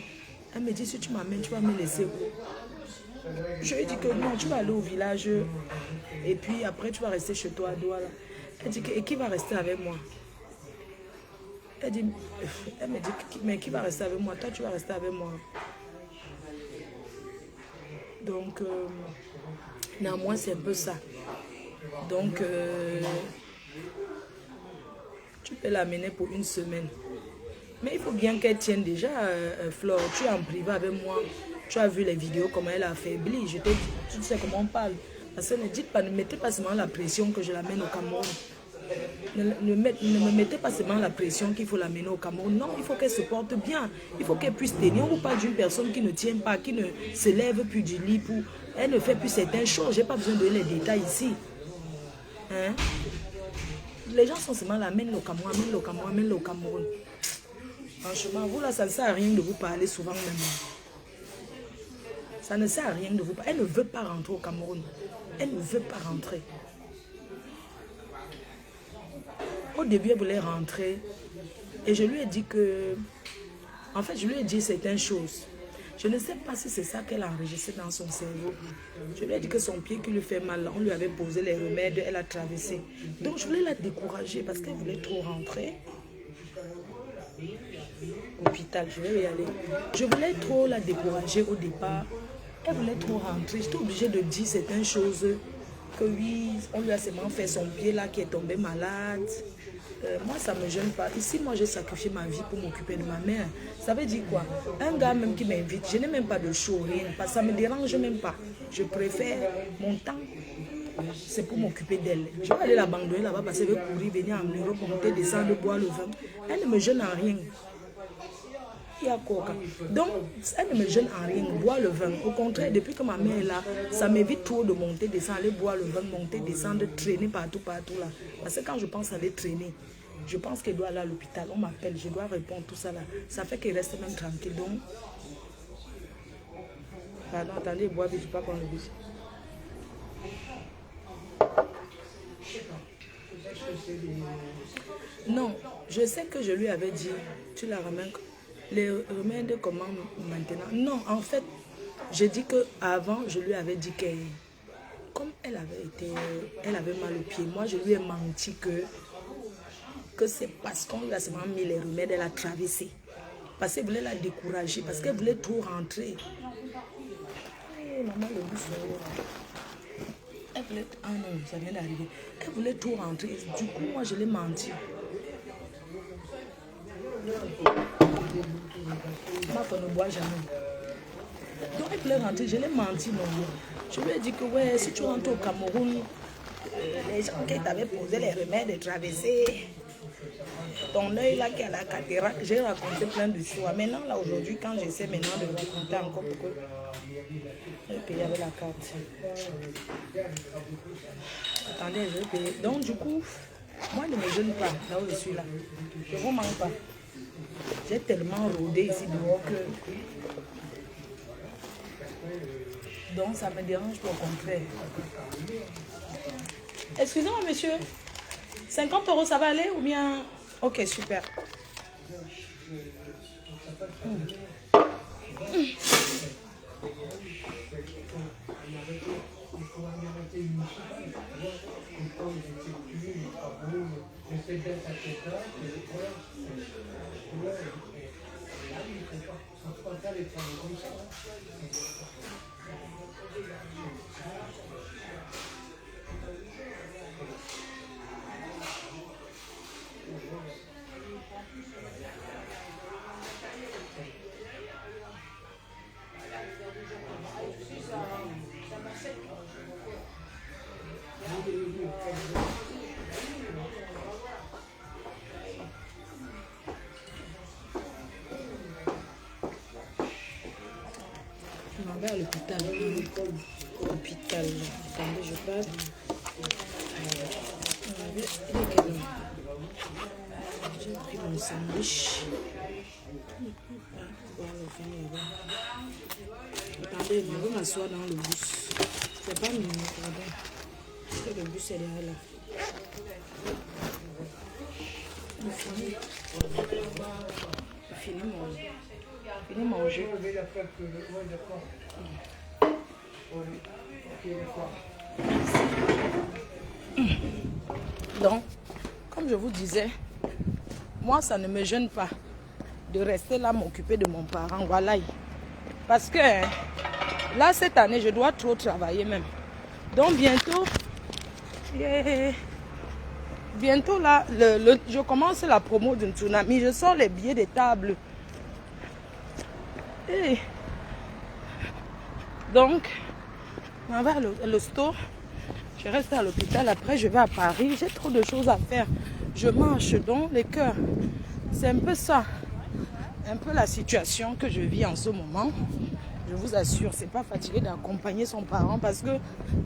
elle me dit, si tu m'amènes, tu vas me laisser où? Je lui ai dit que non, tu vas aller au village et puis après tu vas rester chez toi à Douala. Elle dit que, et qui va rester avec moi? Elle dit, elle me dit, mais qui va rester avec moi? Toi, tu vas rester avec moi. Donc, néanmoins, c'est un peu ça. Donc, tu peux l'amener pour une semaine. Mais il faut bien qu'elle tienne déjà, Flore. Tu es en privé avec moi. Tu as vu les vidéos, comment elle a affaibli. Je t'ai dit, tu sais comment on parle. Parce que ne dites pas, ne mettez pas seulement la pression que je l'amène au Cameroun. Ne me mettez pas seulement la pression qu'il faut l'amener au Cameroun. Non, il faut qu'elle se porte bien. Il faut qu'elle puisse tenir. On ne parle d'une personne qui ne tient pas, qui ne se lève plus du lit. Elle ne fait plus certaines choses. Je n'ai pas besoin de donner les détails ici. Hein? Les gens sont seulement là, amène le Cameroun, amène le Cameroun, amène le Cameroun. Franchement, vous là, ça ne sert à rien de vous parler souvent même. Ça ne sert à rien de vous parler. Elle ne veut pas rentrer au Cameroun. Elle ne veut pas rentrer. Au début, elle voulait rentrer. Et je lui ai dit que... En fait, je lui ai dit certaines choses. Je ne sais pas si c'est ça qu'elle a enregistré dans son cerveau. Je lui ai dit que son pied qui lui fait mal, on lui avait posé les remèdes, elle a traversé. Donc, je voulais la décourager parce qu'elle voulait trop rentrer. Hôpital, je vais y aller. Je voulais trop la décourager au départ. Elle voulait trop rentrer. J'étais obligée de dire certaines choses. Que oui, on lui a seulement fait son pied là qui est tombé malade. Moi, ça ne me gêne pas. Ici, moi, j'ai sacrifié ma vie pour m'occuper de ma mère. Ça veut dire quoi? Un gars même qui m'invite, je n'ai même pas de show, rien. Parce que ça ne me dérange même pas. Je préfère mon temps. C'est pour m'occuper d'elle. Je vais aller l'abandonner là-bas parce qu'elle veut courir, venir en Europe, monter, descendre, boire le vin. Elle ne me gêne en rien. Donc, elle ne me gêne en rien, boire le vin. Au contraire, depuis que ma mère est là, ça m'évite trop de monter, descendre, aller boire le vin, monter, descendre, traîner partout là. Parce que quand je pense aller traîner, je pense qu'elle doit aller à l'hôpital. On m'appelle, je dois répondre, tout ça là. Ça fait qu'elle reste même tranquille. Donc, pardon, attendez, boire, je ne peux pas prendre le bus. Non, je sais que je lui avais dit, tu la ramènes. Les remèdes, comment maintenant? Non, en fait, j'ai dit qu'avant, je lui avais dit que, comme elle avait mal au pied, moi, je lui ai menti que c'est parce qu'on lui a seulement mis les remèdes, elle a traversé. Parce qu'elle voulait la décourager, parce qu'elle voulait trop rentrer. Hey, maman, le bus, elle voulait... Ah non, ça vient d'arriver. Elle voulait trop rentrer. Du coup, moi, je l'ai menti. Ma femme ne boit jamais. Donc elle voulait rentrer, je l'ai menti non. Je lui ai dit que ouais, si tu rentres au Cameroun, les gens qui t'avaient posé les remèdes et traversé, ton œil là qui est à la cataracte, j'ai raconté plein de histoires. Maintenant là aujourd'hui, quand j'essaie maintenant de raconter encore pour que je vais payer avec la carte. Attendez, je vais payer. Donc du coup, moi ne me gêne pas là où je suis là. Je ne vous manque pas. J'ai tellement rôdé ici dehors que... Donc ça me dérange pas, au contraire. Excusez-moi monsieur, 50 € ça va aller ou bien... Ok, super. Je m'en vais à l'hôpital. Hôpital. Attendez, je passe. J'ai pris mon sandwich. Attendez, je vais m'asseoir dans le bus. C'est pas mignon, pardon. Parce que le bus est derrière là. Fini manger. Fini manger. Donc, comme je vous disais, moi, ça ne me gêne pas de rester là, m'occuper de mon parent. Voilà. Parce que là, cette année, je dois trop travailler même. Donc, bientôt, bientôt là, je commence la promo d'une tsunami. Je sors les billets des tables. Et donc, on va à l'hosto. Je reste à l'hôpital. Après, je vais à Paris. J'ai trop de choses à faire. Je marche dans les cœurs. C'est un peu ça. Un peu la situation que je vis en ce moment. Je vous assure, c'est pas fatigué d'accompagner son parent parce que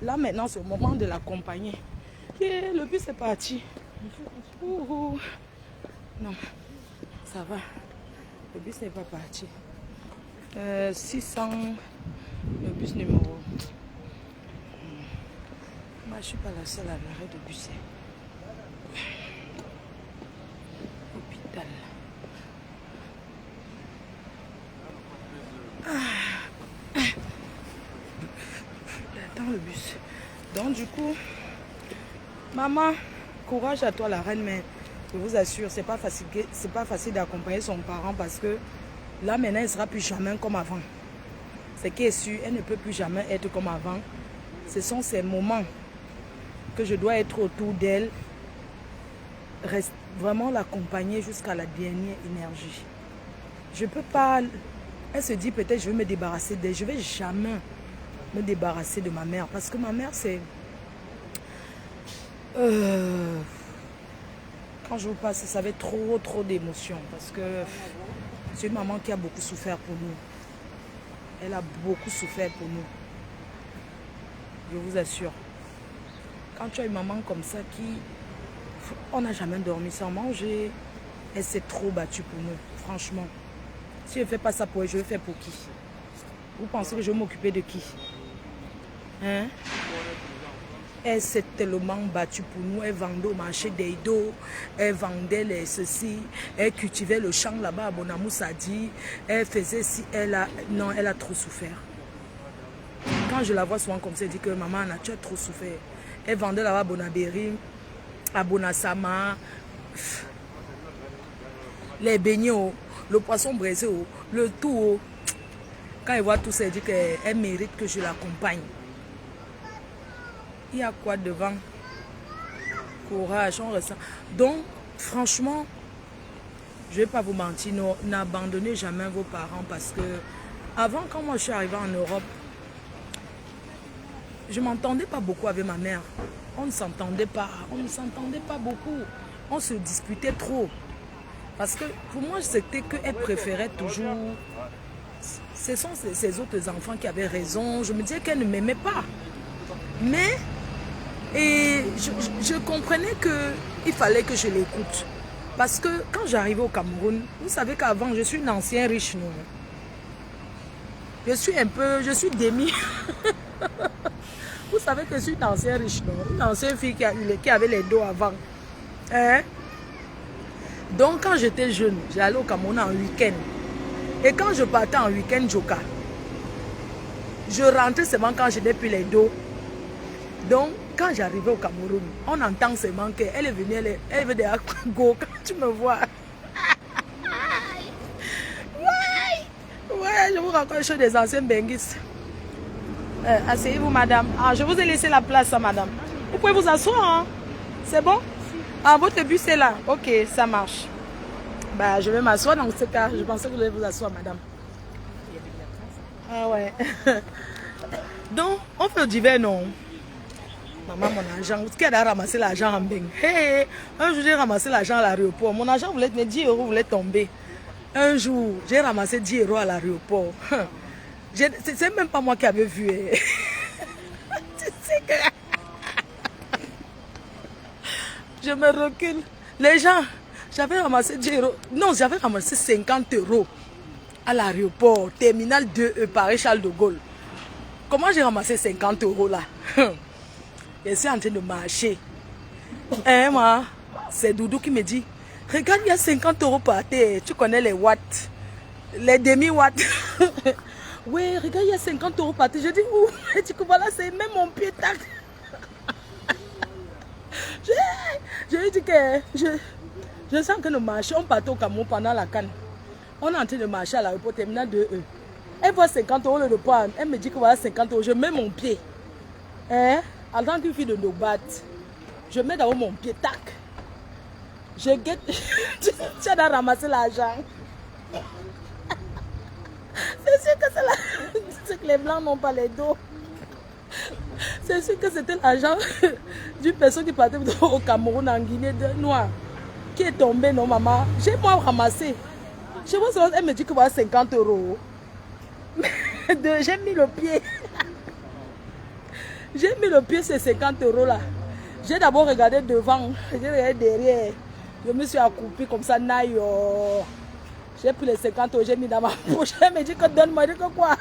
là, maintenant, c'est le moment de l'accompagner. Et le bus est parti. Ouh. Non, ça va. Le bus n'est pas parti. 600, le bus numéro. Moi, je suis pas la seule à l'arrêt de bus. Hôpital. J'attends le bus. Donc, du coup, maman, courage à toi, la reine, mais je vous assure, c'est pas facile d'accompagner son parent parce que là, maintenant, elle ne sera plus jamais comme avant. Ce qui est sûr, elle ne peut plus jamais être comme avant. Ce sont ces moments que je dois être autour d'elle, vraiment l'accompagner jusqu'à la dernière énergie. Je peux pas... Elle se dit peut-être je vais me débarrasser d'elle. Je ne vais jamais me débarrasser de ma mère parce que ma mère, c'est... Quand je vous passe, ça avait trop d'émotions parce que c'est une maman qui a beaucoup souffert pour nous. Elle a beaucoup souffert pour nous. Je vous assure. Quand tu as une maman comme ça qui... On n'a jamais dormi sans manger. Elle s'est trop battue pour nous, franchement. Si je ne fais pas ça pour elle, je vais faire pour qui? Vous pensez que je vais m'occuper de qui? Hein? Elle s'est tellement battue pour nous. Elle vendait au marché des dos. Elle vendait les ceci. Elle cultivait le champ là-bas à Bonamoussadi. Elle faisait si elle a... Non, elle a trop souffert. Quand je la vois souvent comme ça, elle dit que maman, tu as trop souffert. Elle vendait là-bas à Bonabéry, à Bonassama. Les beignets, le poisson braisé, le tout. Quand elle voit tout ça, elle dit qu'elle mérite que je l'accompagne. Il y a quoi devant? Courage, on ressent. Donc, franchement, je ne vais pas vous mentir, n'abandonnez jamais vos parents parce que avant, quand moi je suis arrivée en Europe, je ne m'entendais pas beaucoup avec ma mère. On ne s'entendait pas beaucoup. On se disputait trop. Parce que pour moi, c'était qu'elle préférait toujours... Ce sont ces autres enfants qui avaient raison. Je me disais qu'elle ne m'aimait pas. Mais je comprenais qu'il fallait que je l'écoute. Parce que quand j'arrivais au Cameroun, vous savez qu'avant, je suis une ancienne riche. Non? Je suis demi. Vous savez que je suis une ancienne riche. Non? Une ancienne fille qui avait les dos avant. Hein? Donc, quand j'étais jeune, j'allais au Cameroun en week-end. Et quand je partais en week-end, Joka, je rentrais seulement quand je n'ai plus les dos. Donc, quand j'arrivais au Cameroun, on entend seulement qu'elle est venue, elle veut de go quand tu me vois. Ouais, je vous raconte les choses des anciens benguistes. Asseyez-vous, madame. Ah, je vous ai laissé la place, hein, madame. Vous pouvez vous asseoir, hein? C'est bon? Ah, votre bus est là. Ok, ça marche. Bah, je vais m'asseoir dans ce cas. Je pensais que vous allez vous asseoir, madame. Ah ouais. Donc, on fait divers, non? Maman, mon argent. Qui a ramassé l'argent en bing? Hey, un jour, j'ai ramassé l'argent à l'aéroport. Mon argent voulait, mais 10 euros voulait tomber. Un jour, j'ai ramassé 10 euros à l'aéroport. C'est même pas moi qui avais vu. Tu sais que... Je me recule. Les gens, j'avais ramassé 10 euros. Non, j'avais ramassé 50 euros à l'aéroport, terminal 2E, Paris Charles de Gaulle. Comment j'ai ramassé 50 euros là? Je suis en train de marcher. Et moi, c'est Doudou qui me dit, regarde, il y a 50 euros par terre. Tu connais les watts, les demi-watts. Oui, regarde, il y a 50 euros par terre. Je dis, où? Et tu vois là, c'est même mon pied tac. Je lui dis que Je sens que nous marchons, on partait au Cameroun pendant la canne. On est en train de marcher à l'aéroport terminal de E. Elle voit 50 euros le poids. Elle me dit que voilà 50 euros. Je mets mon pied. Hein? En tant qu'une fille de Nobat, je mets d'abord mon pied. Tac. Je guette. Tu as ramassé l'argent. C'est sûr que c'est la... C'est que les blancs n'ont pas les dos. C'est sûr que c'était l'argent d'une personne qui partait au Cameroun, en Guinée, de noir, qui est tombé, non, maman. J'ai moi ramassé. Je vois ça, elle me dit que voilà 50 euros. J'ai mis le pied. J'ai mis le pied, ces 50 euros là. J'ai d'abord regardé devant, j'ai regardé derrière. Je me suis accoupée comme ça, naïe. J'ai pris les 50 euros, j'ai mis dans ma poche. Elle me dit que donne-moi, je dis que quoi?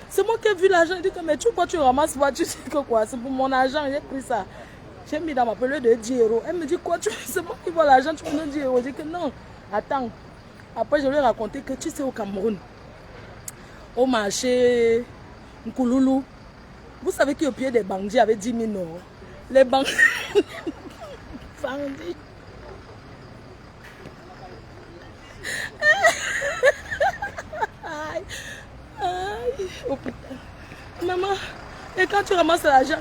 C'est moi qui ai vu l'argent. Je dis que mais tu vois, tu ramasses, tu sais que quoi? C'est pour mon argent, j'ai pris ça. J'ai mis dans ma poche de 10 euros. Elle me dit quoi? C'est moi qui vois l'argent, tu me donnes 10 euros. Je dis que non, attends. Après, je lui ai raconté que tu sais, au Cameroun, au marché Nkouloulou, vous savez qu'au pied des bandits avait 10 000 euros. Les bandits. Bandits. Aïe. Aïe. Oh putain. Maman, et quand tu ramasses l'argent,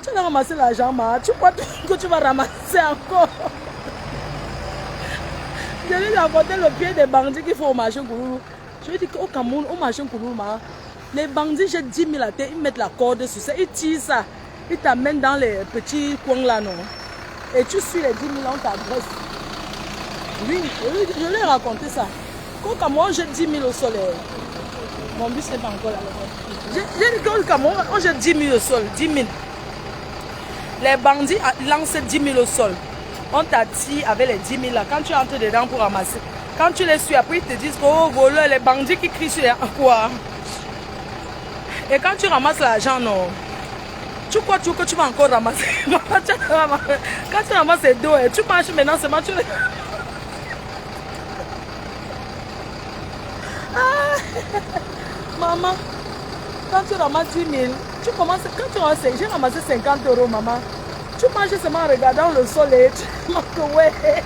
tu vas ramasser l'argent, maman. Tu crois que tu vas ramasser encore? Je lui ai raconté le pied des bandits qu'il faut au marché Nkouloulou. Je lui ai dit qu'au Cameroun, au marché Nkouloulou, les bandits jettent 10 000 à terre, ils mettent la corde sur ça, ils tirent ça, ils t'amènent dans les petits coins là, non? Et tu suis les 10 000, on t'adresse. Oui, je lui ai raconté ça. Qu'au Cameroun, on jette 10 000 au sol. Mon bus n'est pas encore là. J'ai dit qu'au Cameroun, on jette 10 000 au sol, 10 000. Les bandits lancent 10 000 au sol. On t'attire avec les 10 000 là. Quand tu entres dedans pour ramasser, quand tu les suis, après ils te disent que oh, voleur, les bandits qui crient sur les quoi. Et quand tu ramasses l'argent, non, tu crois que tu vas encore ramasser. Quand tu ramasses les dos, tu marches maintenant seulement. Ah, maman, quand tu ramasses 10 000, tu commences, quand tu ramasses, j'ai ramassé 50 euros, maman. Tu manges seulement en regardant le soleil. Tu manges, ouais.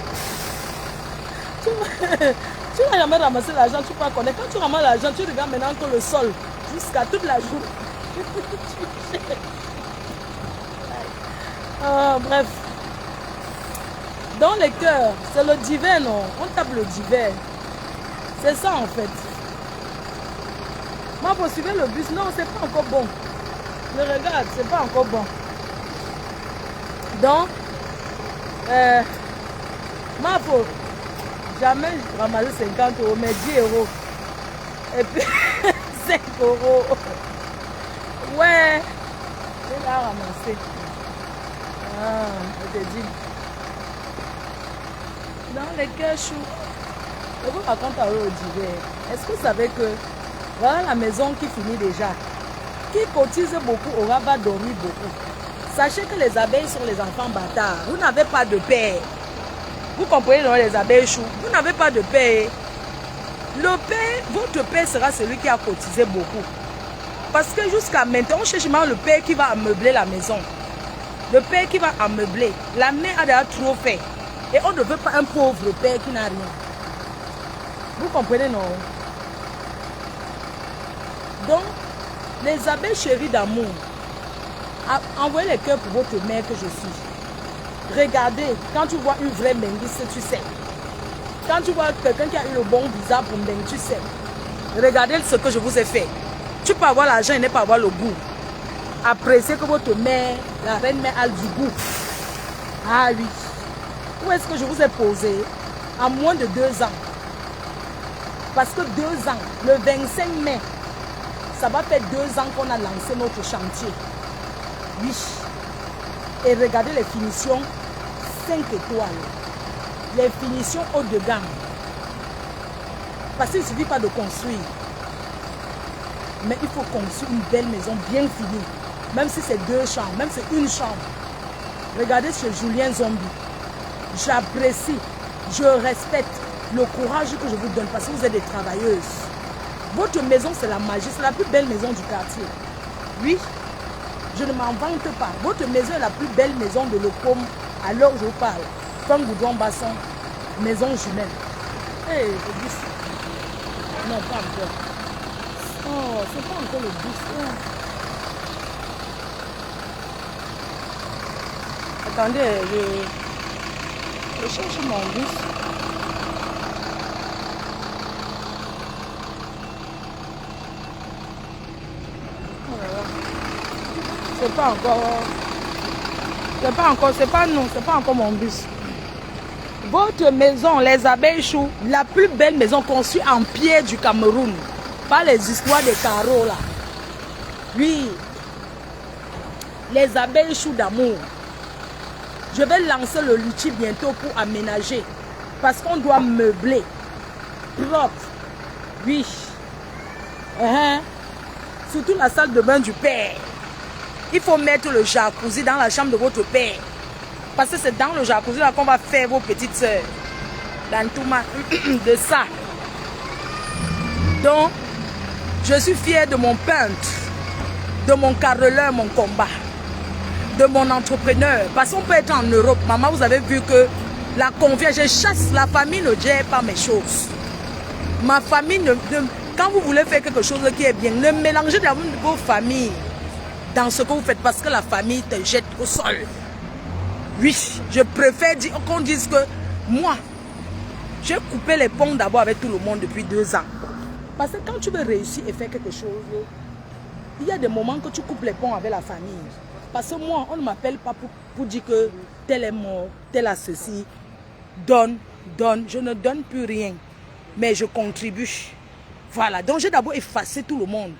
Tu n'as jamais ramassé l'argent, tu peux connaître. Quand tu ramasses l'argent, tu regardes maintenant que le sol, jusqu'à toute la journée. Bref. Dans les cœurs, c'est le divin, non? On tape le divin. C'est ça en fait. Moi, pour suivre le bus, non, c'est pas encore bon. Mais regarde, c'est pas encore bon. Donc, moi, pour jamais ramasser 50 euros, mais 10 euros. Et puis, 5 euros. Ouais, je vais la ramasser. Ah, je te dis. Dans les cœurs chauds. Je vous raconte à eux au divers. Est-ce que vous savez que voilà la maison qui finit déjà. Qui cotise beaucoup aura va dormir beaucoup. Sachez que les abeilles sont les enfants bâtards. Vous n'avez pas de père. Vous comprenez, non, les abeilles choux. Vous n'avez pas de père. Le père, votre père sera celui qui a cotisé beaucoup. Parce que jusqu'à maintenant, on cherche le père qui va ameubler la maison. Le père qui va ameubler. La mère a déjà trop fait. Et on ne veut pas un pauvre père qui n'a rien. Vous comprenez, non? Donc, les abeilles chéries d'amour, envoyez les cœurs pour votre mère que je suis. Regardez, quand tu vois une vraie menguisse, tu sais. Quand tu vois quelqu'un qui a eu le bon visa pour mengue, tu sais. Regardez ce que je vous ai fait. Tu peux avoir l'argent et ne pas avoir le goût. Appréciez que votre mère, la reine mère, a du goût. Ah oui. Où est-ce que je vous ai posé? En moins de 2 ans. Parce que 2 ans, le 25 mai, ça va faire 2 ans qu'on a lancé notre chantier. Oui. Et regardez les finitions 5 étoiles. Les finitions haut de gamme. Parce qu'il ne suffit pas de construire. Mais il faut construire une belle maison bien finie. Même si c'est 2 chambres, même si c'est 1 chambre. Regardez chez Julien Zombie. J'apprécie, je respecte le courage que je vous donne parce que vous êtes des travailleuses. Votre maison, c'est la magie, c'est la plus belle maison du quartier. Oui, je ne m'en vante pas. Votre maison est la plus belle maison de l'Ocom à l'heure où je vous parle. Fin Goudron Basson, maison jumelle. Hé, le bus. Non, pas encore. Oh, c'est pas encore le bus. Oh. Attendez, je cherche mon bus. Oh là là. C'est pas encore mon bus. Votre maison, les abeilles choux, la plus belle maison construite en pierre du Cameroun. Pas les histoires des carreaux là. Oui. Les abeilles choux d'amour. Je vais lancer le luthier bientôt pour aménager. Parce qu'on doit meubler. Propre. Oui. Surtout la salle de bain du père. Il faut mettre le jacuzzi dans la chambre de votre père. Parce que c'est dans le jacuzzi là qu'on va faire vos petites soeurs. Dans tout de ça. Donc, je suis fière de mon peintre, de mon carreleur, mon combat, de mon entrepreneur. Parce qu'on peut être en Europe. Maman, vous avez vu que la confiance, je chasse, la famille ne gère pas mes choses. Ma famille, quand vous voulez faire quelque chose qui est bien, ne mélangez pas vos familles dans ce que vous faites parce que la famille te jette au sol. Oui, je préfère dire qu'on dise que moi, j'ai coupé les ponts d'abord avec tout le monde depuis 2 ans. Parce que quand tu veux réussir et faire quelque chose, il y a des moments que tu coupes les ponts avec la famille. Parce que moi, on ne m'appelle pas pour dire que tel est mort, tel a ceci. Donne. Je ne donne plus rien. Mais je contribue. Voilà. Donc, j'ai d'abord effacé tout le monde.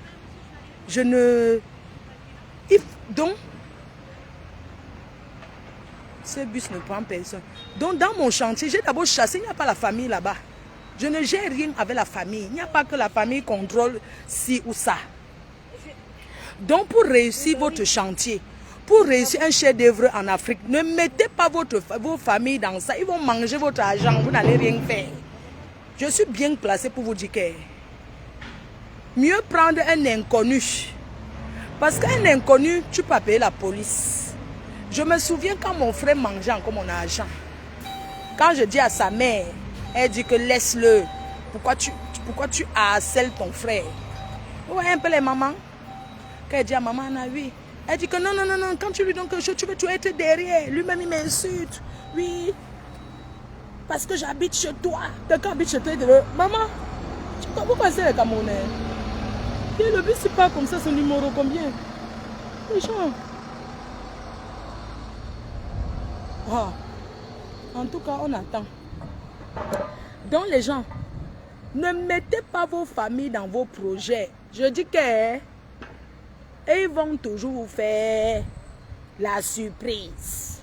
Donc, ce bus ne prend personne. Donc, dans mon chantier, j'ai d'abord chassé. Il n'y a pas la famille là-bas. Je ne gère rien avec la famille. Il n'y a pas que la famille contrôle ci ou ça. Donc, pour réussir votre chantier, pour réussir un chef-d'œuvre en Afrique, ne mettez pas vos familles dans ça. Ils vont manger votre argent. Vous n'allez rien faire. Je suis bien placé pour vous dire que mieux prendre un inconnu. Parce qu'un inconnu, tu peux payer la police. Je me souviens quand mon frère mangeait encore mon argent. Quand je dis à sa mère, elle dit que laisse-le. Pourquoi tu harcèles ton frère? Ouais, un peu les mamans. Quand elle dit à maman, oui. Elle dit que non. Quand tu lui donnes quelque chose, tu veux être derrière. Lui-même, il m'insulte. Oui. Parce que j'habite chez toi. Quelqu'un habite chez toi, il dit, maman, pourquoi c'est les Camerounais? Et le bus, c'est pas comme ça, son numéro combien? Les gens. Oh. En tout cas, on attend. Donc, les gens, ne mettez pas vos familles dans vos projets. Je dis que ils vont toujours vous faire la surprise.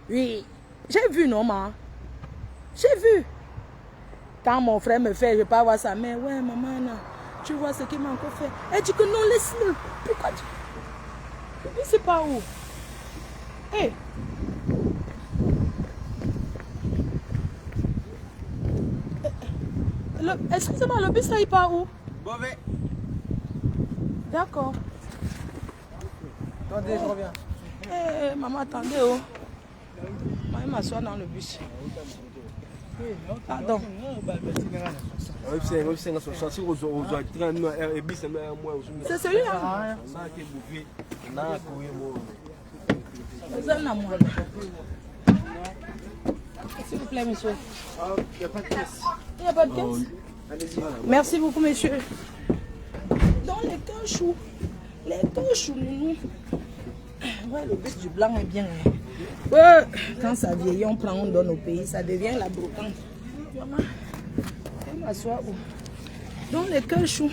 Oui. J'ai vu, non, maman? J'ai vu. Quand mon frère me fait, je peux avoir sa mère. Ouais, maman, non. Tu vois ce qu'il m'a encore fait. Elle dit que non, laisse-le. Pourquoi tu... Je ne sais pas où. Hey. Excusez-moi, le bus là, il part où? Mauvais. D'accord. Attendez, je reviens. Hey, maman, attendez. Oh. Moi, je m'assois dans le bus. Pardon. C'est celui-là. S'il vous plaît, monsieur. Il n'y a pas de caisse. Il n'y a pas de caisse? Allez-y. Merci beaucoup, monsieur. Dans les cachous. Les cachous, nous. Ouais, le bus du blanc est bien. Ouais. Quand ça vieillit, on prend, on donne au pays. Ça devient la brocante. Maman, elle m'assoit où? Dans les cachous.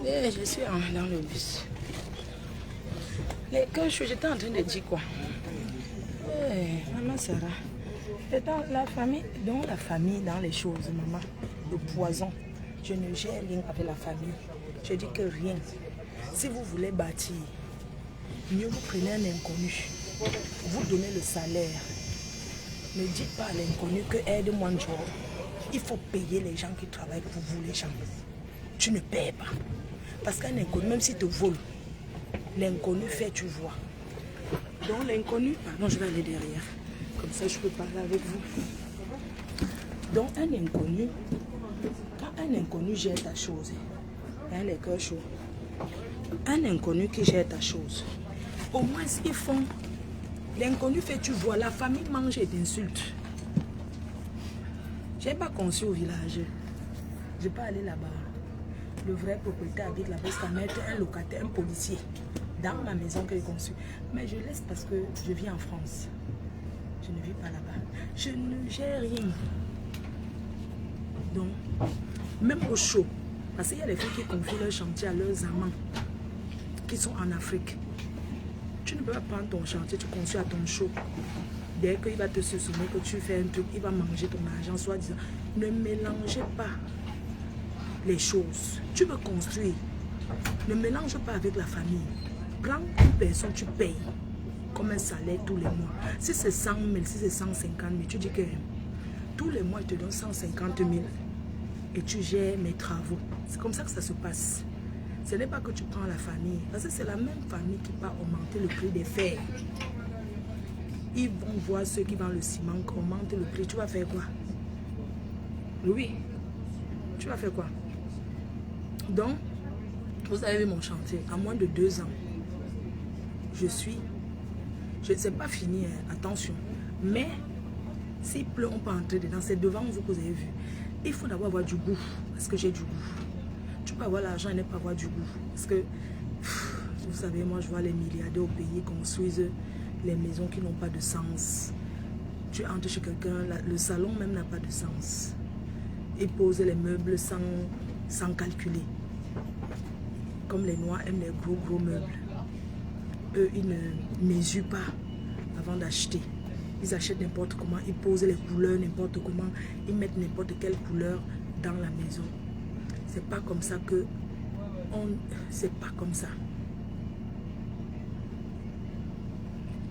Et je suis dans le bus. Les cachous, j'étais en train de dire quoi? Maman Sarah. Dans la famille, dans les choses, maman, le poison, je ne gère rien avec la famille. Je dis que rien. Si vous voulez bâtir, mieux vous prenez un inconnu, vous donnez le salaire. Ne dites pas à l'inconnu que aide-moi un jour. Il faut payer les gens qui travaillent pour vous, les gens. Tu ne payes pas. Parce qu'un inconnu, même s'il te vole, l'inconnu fait, tu vois. Donc l'inconnu, pardon, je vais aller derrière. comme ça je peux parler avec vous. Donc un inconnu, quand un inconnu gère ta chose, hein, les cœurs chauds, un inconnu qui gère ta chose, au moins ils font, l'inconnu fait, tu vois, la famille mange et t'insulte. Je n'ai pas conçu au village, je peux aller là-bas. Le vrai propriétaire habite là-bas, ça mettre un locataire, un policier dans ma maison que j'ai conçue. Mais je laisse parce que je vis en France. Je ne vis pas là-bas. Je ne gère rien. Donc, même au chaud, parce qu'il y a des filles qui confient leur chantier à leurs amants qui sont en Afrique. Tu ne peux pas prendre ton chantier, tu construis à ton chaud. Dès qu'il va te soumettre que tu fais un truc, il va manger ton argent, soit disant, ne mélangez pas les choses. Tu veux construire, ne mélange pas avec la famille. Prends une personne, tu payes comme un salaire tous les mois. Si c'est 100 000, si c'est 150 000, tu dis que tous les mois, je te donne 150 000 et tu gères mes travaux. C'est comme ça que ça se passe. Ce n'est pas que tu prends la famille, parce que c'est la même famille qui va augmenter le prix des fers. Ils vont voir ceux qui vendent le ciment, qui augmentent le prix. Tu vas faire quoi? Oui. Tu vas faire quoi? Donc, vous avez vu mon chantier, en moins de 2 ans, je ne sais pas fini, hein, attention, mais s'il pleut, on peut entrer dedans, c'est devant vous que vous avez vu. Il faut d'abord avoir du goût, parce que j'ai du goût. Tu peux avoir l'argent et ne pas avoir du goût, parce que, vous savez, moi je vois les milliardaires au pays construisent les maisons qui n'ont pas de sens. Tu entres chez quelqu'un, le salon même n'a pas de sens. Ils posent les meubles sans calculer. Comme les Noirs aiment les gros meubles. Eux, ils ne mesurent pas avant d'acheter. Ils achètent n'importe comment, ils posent les couleurs n'importe comment, ils mettent n'importe quelle couleur dans la maison. C'est pas comme ça que c'est pas comme ça.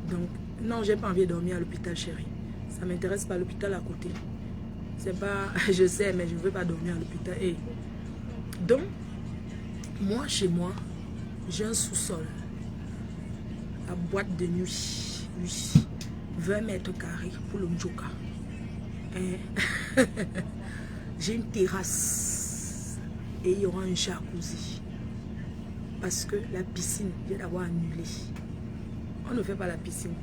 Donc, non, j'ai pas envie de dormir à l'hôpital, chérie. Ça m'intéresse pas, l'hôpital à côté. C'est pas, je sais, mais je veux pas dormir à l'hôpital. Et donc, moi, chez moi, j'ai un sous-sol. La boîte de nuit, oui, 20 mètres carrés pour le Mjoka. J'ai une terrasse et il y aura un jacuzzi. Parce que la piscine, je vais l'avoir annulée. On ne fait pas la piscine.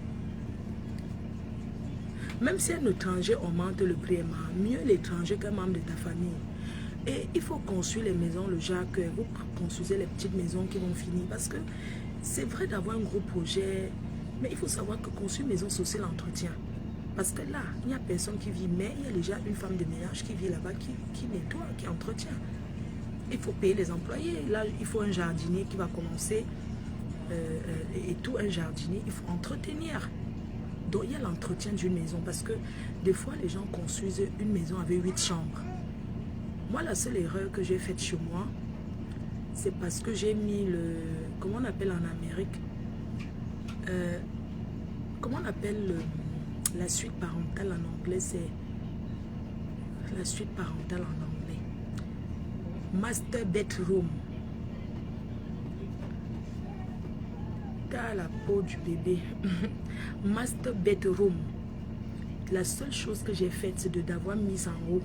Même si un étranger augmente le prix, mieux l'étranger qu'un membre de ta famille. Et il faut construire les maisons, le Jacques, vous construisez les petites maisons qui vont finir. Parce que c'est vrai d'avoir un gros projet, mais il faut savoir que construire une maison, c'est aussi l'entretien. Parce que là, il n'y a personne qui vit, mais il y a déjà une femme de ménage qui vit là-bas, qui nettoie, qui entretient. Il faut payer les employés. Là, il faut un jardinier qui va commencer, et tout un jardinier, il faut entretenir. Donc, il y a l'entretien d'une maison, parce que des fois, les gens construisent une maison avec 8 chambres. Moi, la seule erreur que j'ai faite chez moi, c'est parce que j'ai mis le... Comment on appelle en Amérique? Comment on appelle la suite parentale en anglais? C'est la suite parentale en anglais. Master bedroom. T'as la peau du bébé. Master bedroom. La seule chose que j'ai faite, c'est d'avoir mis en haut.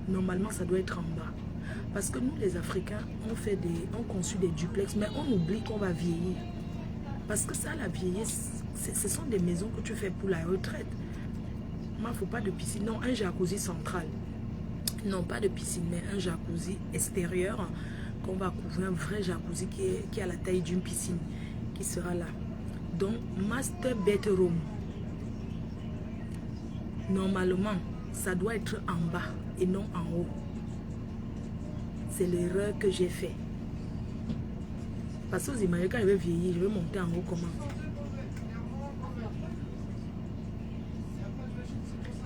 Normalement, ça doit être en bas. Parce que nous, les Africains, on conçut des duplex, mais on oublie qu'on va vieillir. Parce que ça, la vieillesse, ce sont des maisons que tu fais pour la retraite. Moi, il ne faut pas de piscine. Non, un jacuzzi central. Non, pas de piscine, mais un jacuzzi extérieur qu'on va couvrir. Un vrai jacuzzi qui a la taille d'une piscine, qui sera là. Donc, master bedroom. Normalement, ça doit être en bas et non en haut. C'est l'erreur que j'ai fait. Parce que vous imaginez, quand je vais vieillir, je vais monter en haut comment?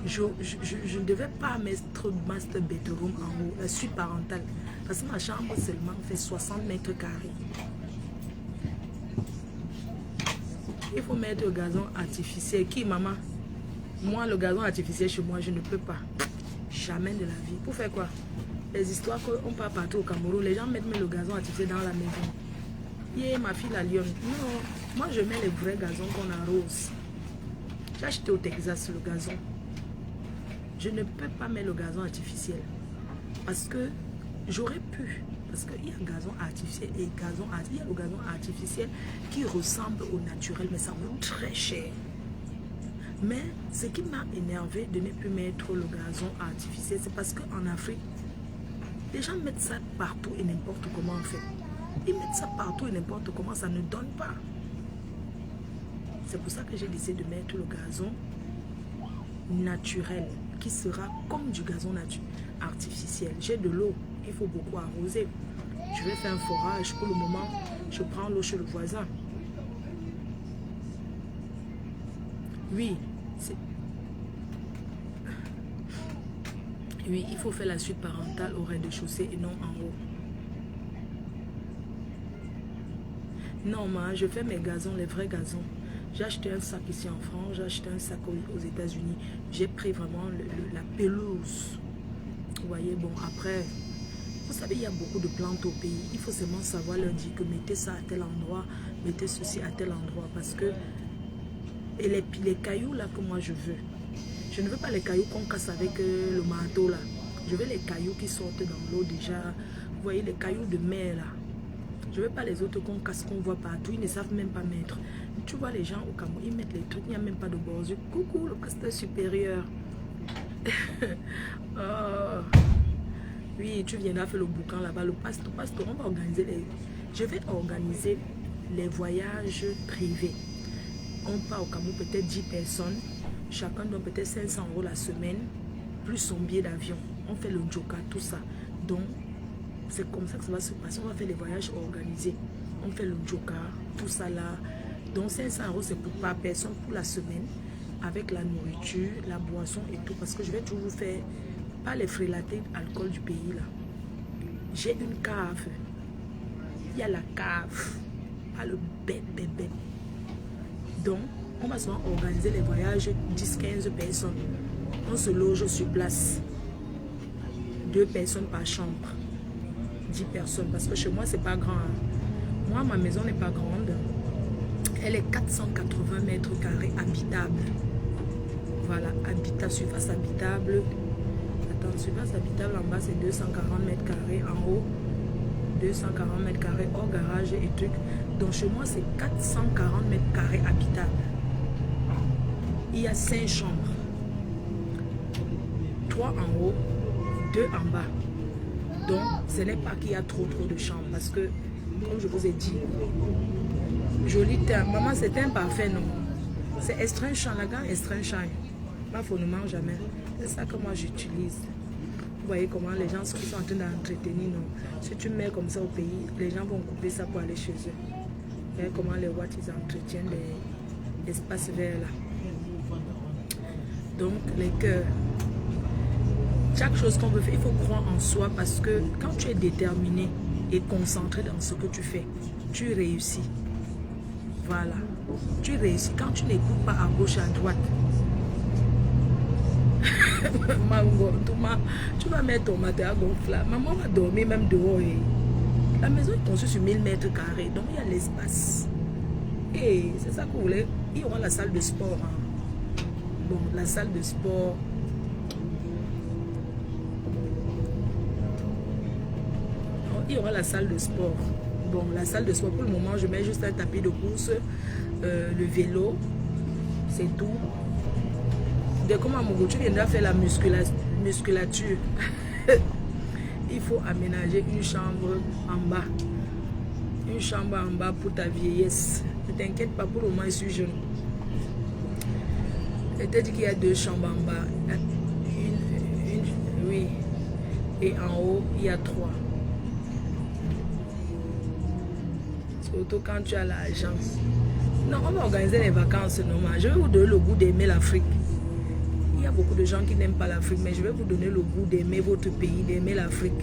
Je ne devais pas mettre master bedroom en haut, la suite parentale. Parce que ma chambre seulement fait 60 mètres carrés. Il faut mettre le gazon artificiel. Qui, maman? Moi, le gazon artificiel chez moi, je ne peux pas. Jamais de la vie. Pour faire quoi? Les histoires qu'on part partout au Cameroun, les gens mettent le gazon artificiel dans la maison. Ma fille la lionne. Non, moi je mets les vrais gazons qu'on arrose. J'ai acheté au Texas le gazon. Je ne peux pas mettre le gazon artificiel. Parce que j'aurais pu. Parce qu'il y a un gazon artificiel et il y a le gazon artificiel qui ressemble au naturel, mais ça coûte très cher. Mais ce qui m'a énervé de ne plus mettre le gazon artificiel, c'est parce qu'en Afrique, les gens mettent ça partout et n'importe comment en fait. Ils mettent ça partout et n'importe comment, ça ne donne pas. C'est pour ça que j'ai décidé de mettre le gazon naturel, qui sera comme du gazon artificiel. J'ai de l'eau, il faut beaucoup arroser. Je vais faire un forage. Pour le moment, je prends l'eau chez le voisin. Oui, oui, il faut faire la suite parentale au rez-de-chaussée et non en haut. Non, moi, je fais mes gazons, les vrais gazons. J'ai acheté un sac ici en France, j'ai acheté un sac aux États-Unis. J'ai pris vraiment la pelouse. Vous voyez, bon, après, vous savez, il y a beaucoup de plantes au pays. Il faut seulement savoir leur dire que mettez ça à tel endroit, mettez ceci à tel endroit. Parce que et les cailloux là que moi je veux, je ne veux pas les cailloux qu'on casse avec le marteau là. Je veux les cailloux qui sortent dans l'eau déjà. Vous voyez, les cailloux de mer là. Je ne veux pas les autres qu'on casse, qu'on voit partout. Ils ne savent même pas mettre. Tu vois les gens au Cameroun, ils mettent les trucs, il n'y a même pas de bordure. Coucou le pasteur supérieur. Oh. Oui, tu viendras faire le boucan là-bas. Le pasteur, on va organiser je vais organiser les voyages privés. On part au Cameroun, peut-être 10 personnes. Chacun donne peut-être 500 € la semaine, plus son billet d'avion. On fait le joker, tout ça. Donc, c'est comme ça que ça va se passer. On va faire les voyages organisés. On fait le joker, tout ça là. Donc 500 € c'est pour par personne pour la semaine. Avec la nourriture, la boisson et tout. Parce que je vais toujours faire, pas les frélatés d'alcool du pays là. J'ai une cave. Il y a la cave. Pas le bête. Donc, on va souvent organiser les voyages 10-15 personnes. On se loge sur place. 2 personnes par chambre. 10 personnes. Parce que chez moi, c'est pas grand. Moi, ma maison n'est pas grande. Elle est 480 mètres carrés habitable. Voilà, surface habitable. Attends, surface habitable en bas, c'est 240 mètres carrés. En haut, 240 mètres carrés hors garage et trucs. Donc chez moi, c'est 440 mètres carrés habitable. Il y a 5 chambres. 3 en haut, 2 en bas. Donc, ce n'est pas qu'il y a trop de chambres. Parce que, comme je vous ai dit, joli terme. Maman, c'est imparfait, non? C'est estreint champ. La gamme estreint champ. Ma faut ne mange jamais. C'est ça que moi j'utilise. Vous voyez comment les gens sont en train d'entretenir, non? Si tu mets comme ça au pays, les gens vont couper ça pour aller chez eux. Vous voyez comment les watts ils entretiennent l'espace vert là. Donc, les cœurs. Chaque chose qu'on veut faire, il faut croire en soi parce que quand tu es déterminé et concentré dans ce que tu fais, tu réussis. Voilà. Tu réussis. Quand tu n'écoutes pas à gauche, à droite, tu vas mettre ton matelas gonflable. Maman va dormir même dehors. La maison est construite sur 1000 mètres carrés, donc il y a l'espace. Et c'est ça que vous voulez. Il y aura la salle de sport. Hein. Bon, la salle de sport. Il y aura la salle de sport. Bon, la salle de sport, pour le moment, je mets juste un tapis de course, le vélo, c'est tout. Dès que tu viendras faire la musculature, il faut aménager une chambre en bas. Une chambre en bas pour ta vieillesse. Ne t'inquiète pas, pour le moment, je suis jeune. Je t'ai dit qu'il y a 2 chambres en bas. Oui. Et en haut, il y a 3. Surtout quand tu as l'argent. Non, on va organiser les vacances normales. Je vais vous donner le goût d'aimer l'Afrique. Il y a beaucoup de gens qui n'aiment pas l'Afrique, mais je vais vous donner le goût d'aimer votre pays, d'aimer l'Afrique.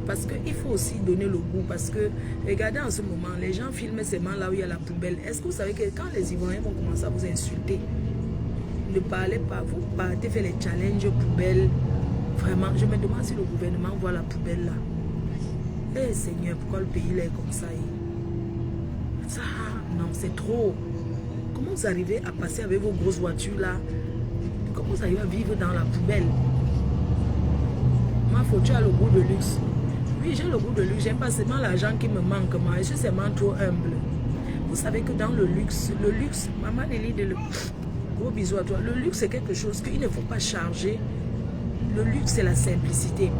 Parce qu'il faut aussi donner le goût. Parce que, regardez en ce moment, les gens filment seulement là où il y a la poubelle. Est-ce que vous savez que quand les Ivoiriens vont commencer à vous insulter, ne parlez pas, vous partez faire les challenges poubelles. Vraiment, je me demande si le gouvernement voit la poubelle là. Eh Seigneur, pourquoi le pays là est comme ça? Ça, non, c'est trop. Comment vous arrivez à passer avec vos grosses voitures là? Comment vous arrivez à vivre dans la poubelle? Ma faute, tu as le goût de luxe. Oui, j'ai le goût de luxe. J'aime pas seulement l'argent qui me manque. Moi, je suis seulement trop humble. Vous savez que dans le luxe, maman Nelly, gros bisous à toi. Le luxe, c'est quelque chose qu'il ne faut pas charger. Le luxe, c'est la simplicité.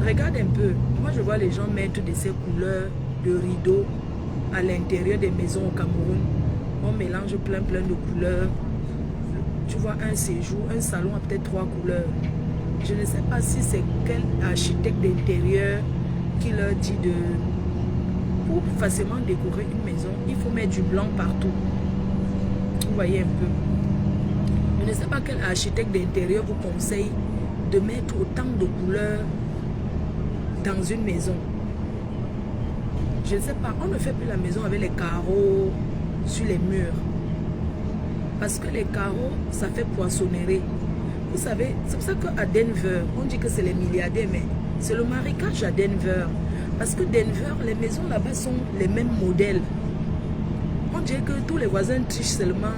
Regarde un peu. Moi, je vois les gens mettre de ces couleurs de rideaux à l'intérieur des maisons au Cameroun. On mélange plein de couleurs. Tu vois, un séjour, un salon a peut-être 3 couleurs. Je ne sais pas si c'est quel architecte d'intérieur qui leur dit de... Pour facilement décorer une maison, il faut mettre du blanc partout. Vous voyez un peu. Je ne sais pas quel architecte d'intérieur vous conseille de mettre autant de couleurs dans une maison. Je ne sais pas, on ne fait plus la maison avec les carreaux sur les murs. Parce que les carreaux, ça fait poissonnerie. Vous savez, c'est pour ça qu'à Denver, on dit que c'est les milliardaires, mais c'est le marécage à Denver. Parce que Denver, les maisons là-bas sont les mêmes modèles. On dirait que tous les voisins trichent seulement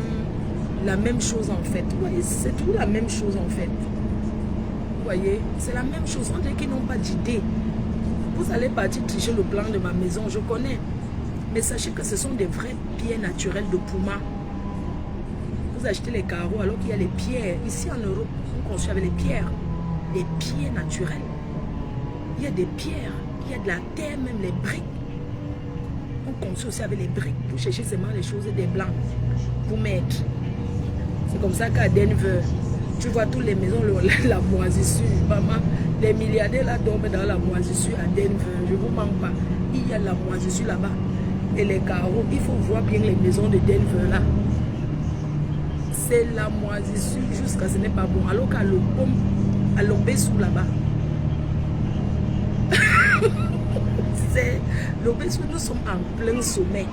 la même chose en fait. Vous voyez, c'est tout la même chose en fait. Vous voyez, c'est la même chose. On dirait qu'ils n'ont pas d'idée. Vous allez partir tricher le plan de ma maison, je connais. Mais sachez que ce sont des vraies pierres naturelles de Puma. Vous achetez les carreaux alors qu'il y a les pierres. Ici en Europe, on construit avec les pierres. Les pierres naturelles. Il y a des pierres, il y a de la terre, même les briques. On construit aussi avec les briques. Pour chercher seulement les choses des blancs. Pour mettre. C'est comme ça qu'à Denver, tu vois toutes les maisons, la moisissure. Maman, les milliardaires là dorment dans la moisissure à Denver. Je ne vous manque pas. Il y a la moisissure là-bas. Et les carreaux, il faut voir bien les maisons de Denver là. C'est la moisissure jusqu'à ce n'est pas bon. Alors qu'à l'Opom, à l'Obessou là-bas. C'est l'Obessou, nous sommes en plein sommet.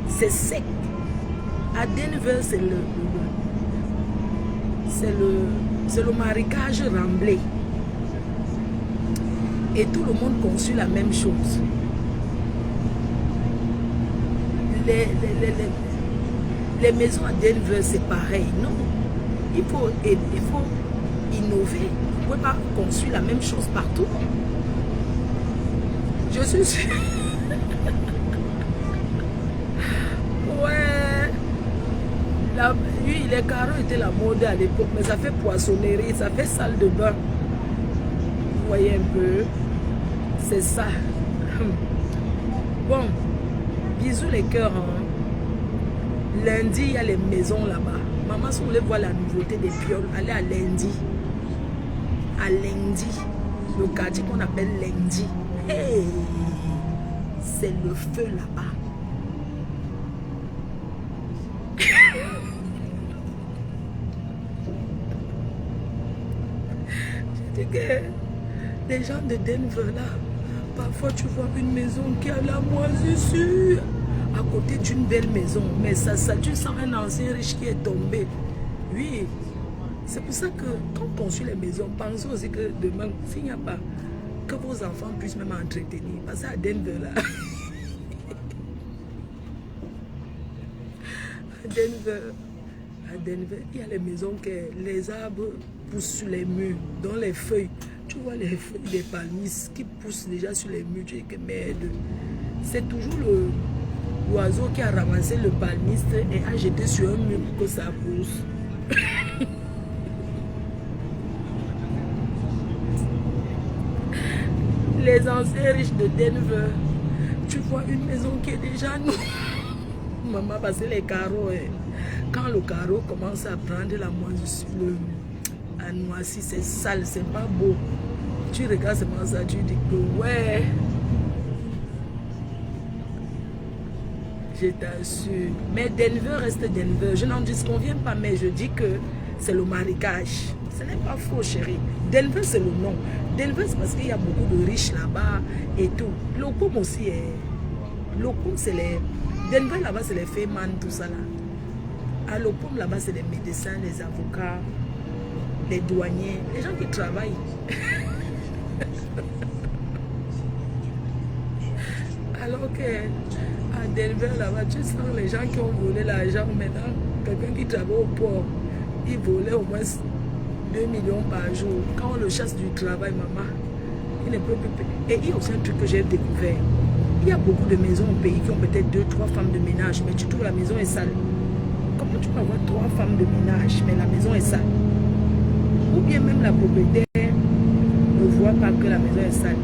C'est sec. À Denver, c'est le marécage remblé. Et tout le monde construit la même chose. Les maisons à Denver, c'est pareil. Non, il faut innover. Vous ne pouvez pas construire la même chose partout. Je suis sûre. Ouais. Oui, les carreaux étaient la mode à l'époque, mais ça fait poissonnerie, ça fait salle de bain. Vous voyez un peu. C'est ça. Bon, bisous les cœurs. Hein. Lundi, il y a les maisons là-bas. Maman, si vous voulez voir la nouveauté des pioles, allez à Lundi. À Lundi. Le quartier qu'on appelle Lundi. Hey, c'est le feu là-bas. Je dis que les gens de Denver là, parfois tu vois une maison qui a la moisissure à côté d'une belle maison, mais ça tu sens un ancien riche qui est tombé. Oui, c'est pour ça que quand on construit les maisons, pensez aussi que demain, s'il n'y a pas, que vos enfants puissent même entretenir. Parce qu'à Denver là, à Denver, il y a les maisons que les arbres poussent sur les murs, dans les feuilles. Tu vois les feuilles des palmistes qui poussent déjà sur les murs. Tu dis que merde. C'est toujours l'oiseau qui a ramassé le palmiste et a jeté sur un mur pour que ça pousse. Les anciens riches de Denver, tu vois une maison qui est déjà nous. Maman, parce que les carreaux, quand le carreau commence à prendre la moisissure, à noisir, c'est sale, c'est pas beau. Tu regardes seulement ça, tu dis que ouais. Je t'assure. Mais Denver reste Denver. Je n'en disconviens pas, mais je dis que c'est le marécage. Ce n'est pas faux, chérie. Denver, c'est le nom. Denver, c'est parce qu'il y a beaucoup de riches là-bas et tout. L'Opom aussi est... L'Opom, c'est les... Denver, là-bas, c'est les fémans, tout ça là. À l'Opom, là-bas, c'est les médecins, les avocats, les douaniers, les gens qui travaillent. Alors que à Denver, là-bas, tu sens les gens qui ont volé l'argent maintenant. Quelqu'un qui travaille au port, il volait au moins 2 millions par jour. Quand on le chasse du travail, maman, il ne peut plus payer. Et il y a aussi un truc que j'ai découvert. Il y a beaucoup de maisons au pays qui ont peut-être 2, 3 femmes de ménage, mais tu trouves la maison est sale. Comment tu peux avoir 3 femmes de ménage, mais la maison est sale? Ou bien même la propriétaire ne voit pas que la maison est sale.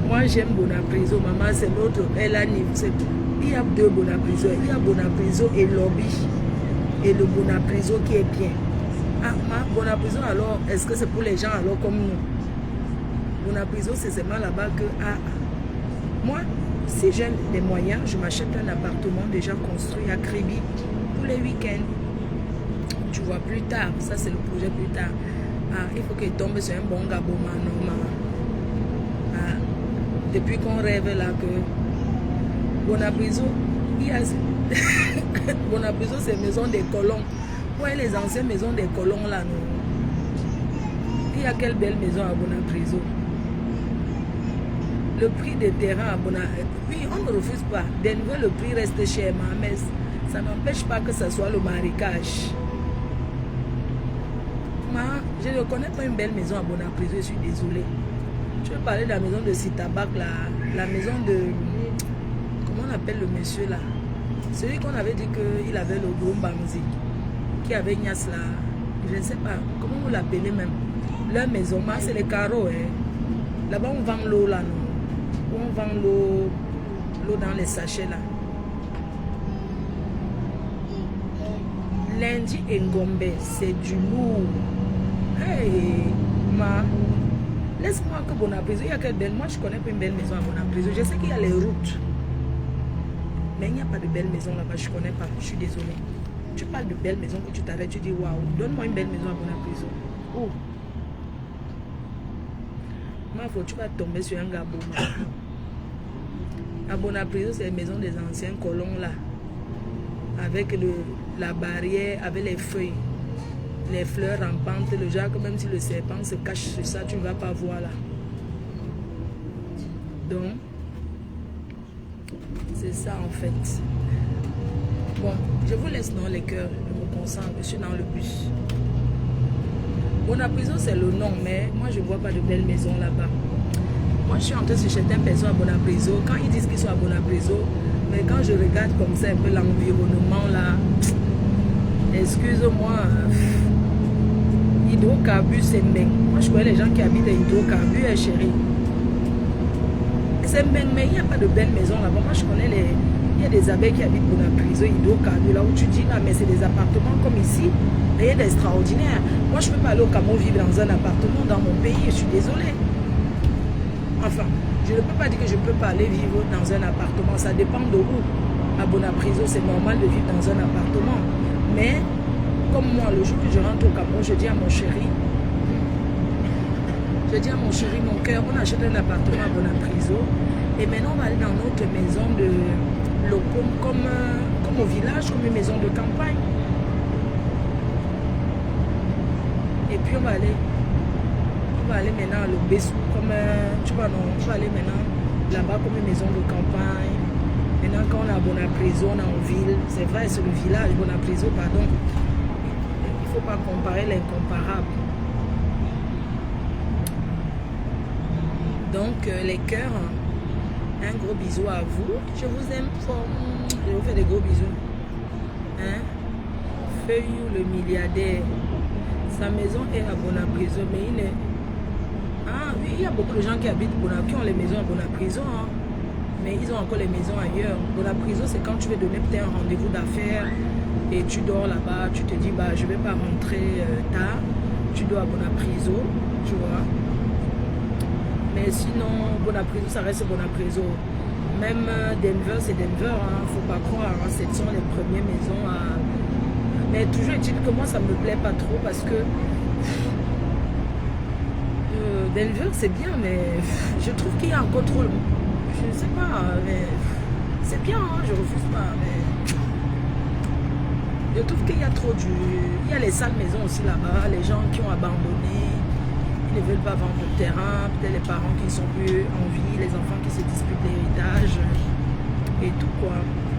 Moi, j'aime Bonapriso, maman, c'est l'autre. Elle a il y a 2 Bonapriso. Il y a Bonapriso et Lobby. Et le Bonapriso qui est bien. Ah, Bonapriso, alors, est-ce que c'est pour les gens alors comme nous? Bonapriso, c'est seulement là-bas que... moi, si j'ai des moyens, je m'achète un appartement déjà construit à Kribi pour les week-ends. Tu vois, plus tard, ça c'est le projet plus tard. Il faut qu'il tombe sur un bon gabon, normal. Depuis qu'on rêve là que Bonapriso, il y a Bonapriso, c'est maison des colons. Ouais, les anciennes maisons des colons là, non. Il y a quelle belle maison à Bonapriso. Le prix des terrains à Bonapriso, oui, on ne refuse pas. Denver, le prix reste cher, mais ça n'empêche pas que ce soit le marécage. Je ne connais pas une belle maison à Bonapriso, je suis désolée. Je vais parler de la maison de Sitabac, la maison de... Comment on appelle le monsieur là? Celui qu'on avait dit qu'il avait le gros Bamzi, qui avait Nias là. Je ne sais pas, comment vous l'appelez même? Leur maison, c'est les carreaux. Hein. Là-bas, on vend l'eau là, non? On vend l'eau dans les sachets là. Lundi et Ngombe, c'est du lourd. Hey, laisse-moi que Bonapriso, il y a quelle belle... Moi, je connais pas une belle maison à Bonapriso. Je sais qu'il y a les routes. Mais il n'y a pas de belle maison là-bas. Je connais pas. Je suis désolée. Tu parles de belle maison que tu t'arrêtes, tu dis waouh, donne-moi une belle maison à Bonapriso. Oh. Tu vas tomber sur un gabon. À Bonapriso, c'est la maison des anciens colons là. Avec la barrière, avec les feuilles. Les fleurs rampantes, le genre que même si le serpent se cache sur ça, tu ne vas pas voir là. Donc, c'est ça en fait. Bon, je vous laisse dans les cœurs, je me concentre, je suis dans le bus. Bonapriso, c'est le nom, mais moi je ne vois pas de belles maisons là-bas. Moi je suis en train de chercher certaines personnes à Bonapriso. Quand ils disent qu'ils sont à Bonapriso, mais quand je regarde comme ça un peu l'environnement là, excuse-moi. Hydrocarbures, c'est Mbeng. Moi, je connais les gens qui habitent à Hydrocarbures, chérie. C'est Mbeng, mais il n'y a pas de belles maisons là-bas. Moi, je connais il y a des abeilles qui habitent Bonapriso, Hydrocarbures, là où tu dis, là, mais c'est des appartements comme ici. Rien d'extraordinaire. Moi, je ne peux pas aller au Cameroun vivre dans un appartement dans mon pays, je suis désolée. Enfin, je ne peux pas dire que je ne peux pas aller vivre dans un appartement. Ça dépend de où. À Bonapriso, c'est normal de vivre dans un appartement. Mais... comme moi, le jour que je rentre au Cameroun, je dis à mon chéri, mon cœur, on achète un appartement à Bonapriso et maintenant on va aller dans notre maison de locaux, comme au village, comme une maison de campagne. Et puis on va aller maintenant à l'Obessou, comme tu vois, non, on va aller maintenant là-bas comme une maison de campagne. Maintenant quand on est à Bonapriso, on est en ville, c'est vrai, c'est le village, Bonapriso, pardon. Il ne faut pas comparer l'incomparable. Donc, les cœurs, un gros bisou à vous. Je vous aime fort. Je vous fais des gros bisous. Hein? Feuillou, le milliardaire. Sa maison est à Bonapriso, mais il est... Ah oui, il y a beaucoup de gens qui habitent Bonapriso, qui ont les maisons à Bonapriso. Hein? Mais ils ont encore les maisons ailleurs. Bonapriso, c'est quand tu veux donner peut-être un rendez-vous d'affaires. Et tu dors là-bas, tu te dis, bah, je ne vais pas rentrer tard. Tu dors à Bonapriso, tu vois. Mais sinon, Bonapriso, ça reste Bonapriso. Même Denver, c'est Denver, hein, faut pas croire. Hein, ce sont les premières maisons à... Mais toujours est-il que moi, ça ne me plaît pas trop parce que... Denver, c'est bien, mais je trouve qu'il y a encore trop... Je ne sais pas, mais... C'est bien, hein, je refuse pas, mais... Je trouve qu'il y a trop du... Il y a les sales maisons aussi là-bas, les gens qui ont abandonné, qui ne veulent pas vendre le terrain, peut-être les parents qui ne sont plus en vie, les enfants qui se disputent l'héritage et tout. quoi.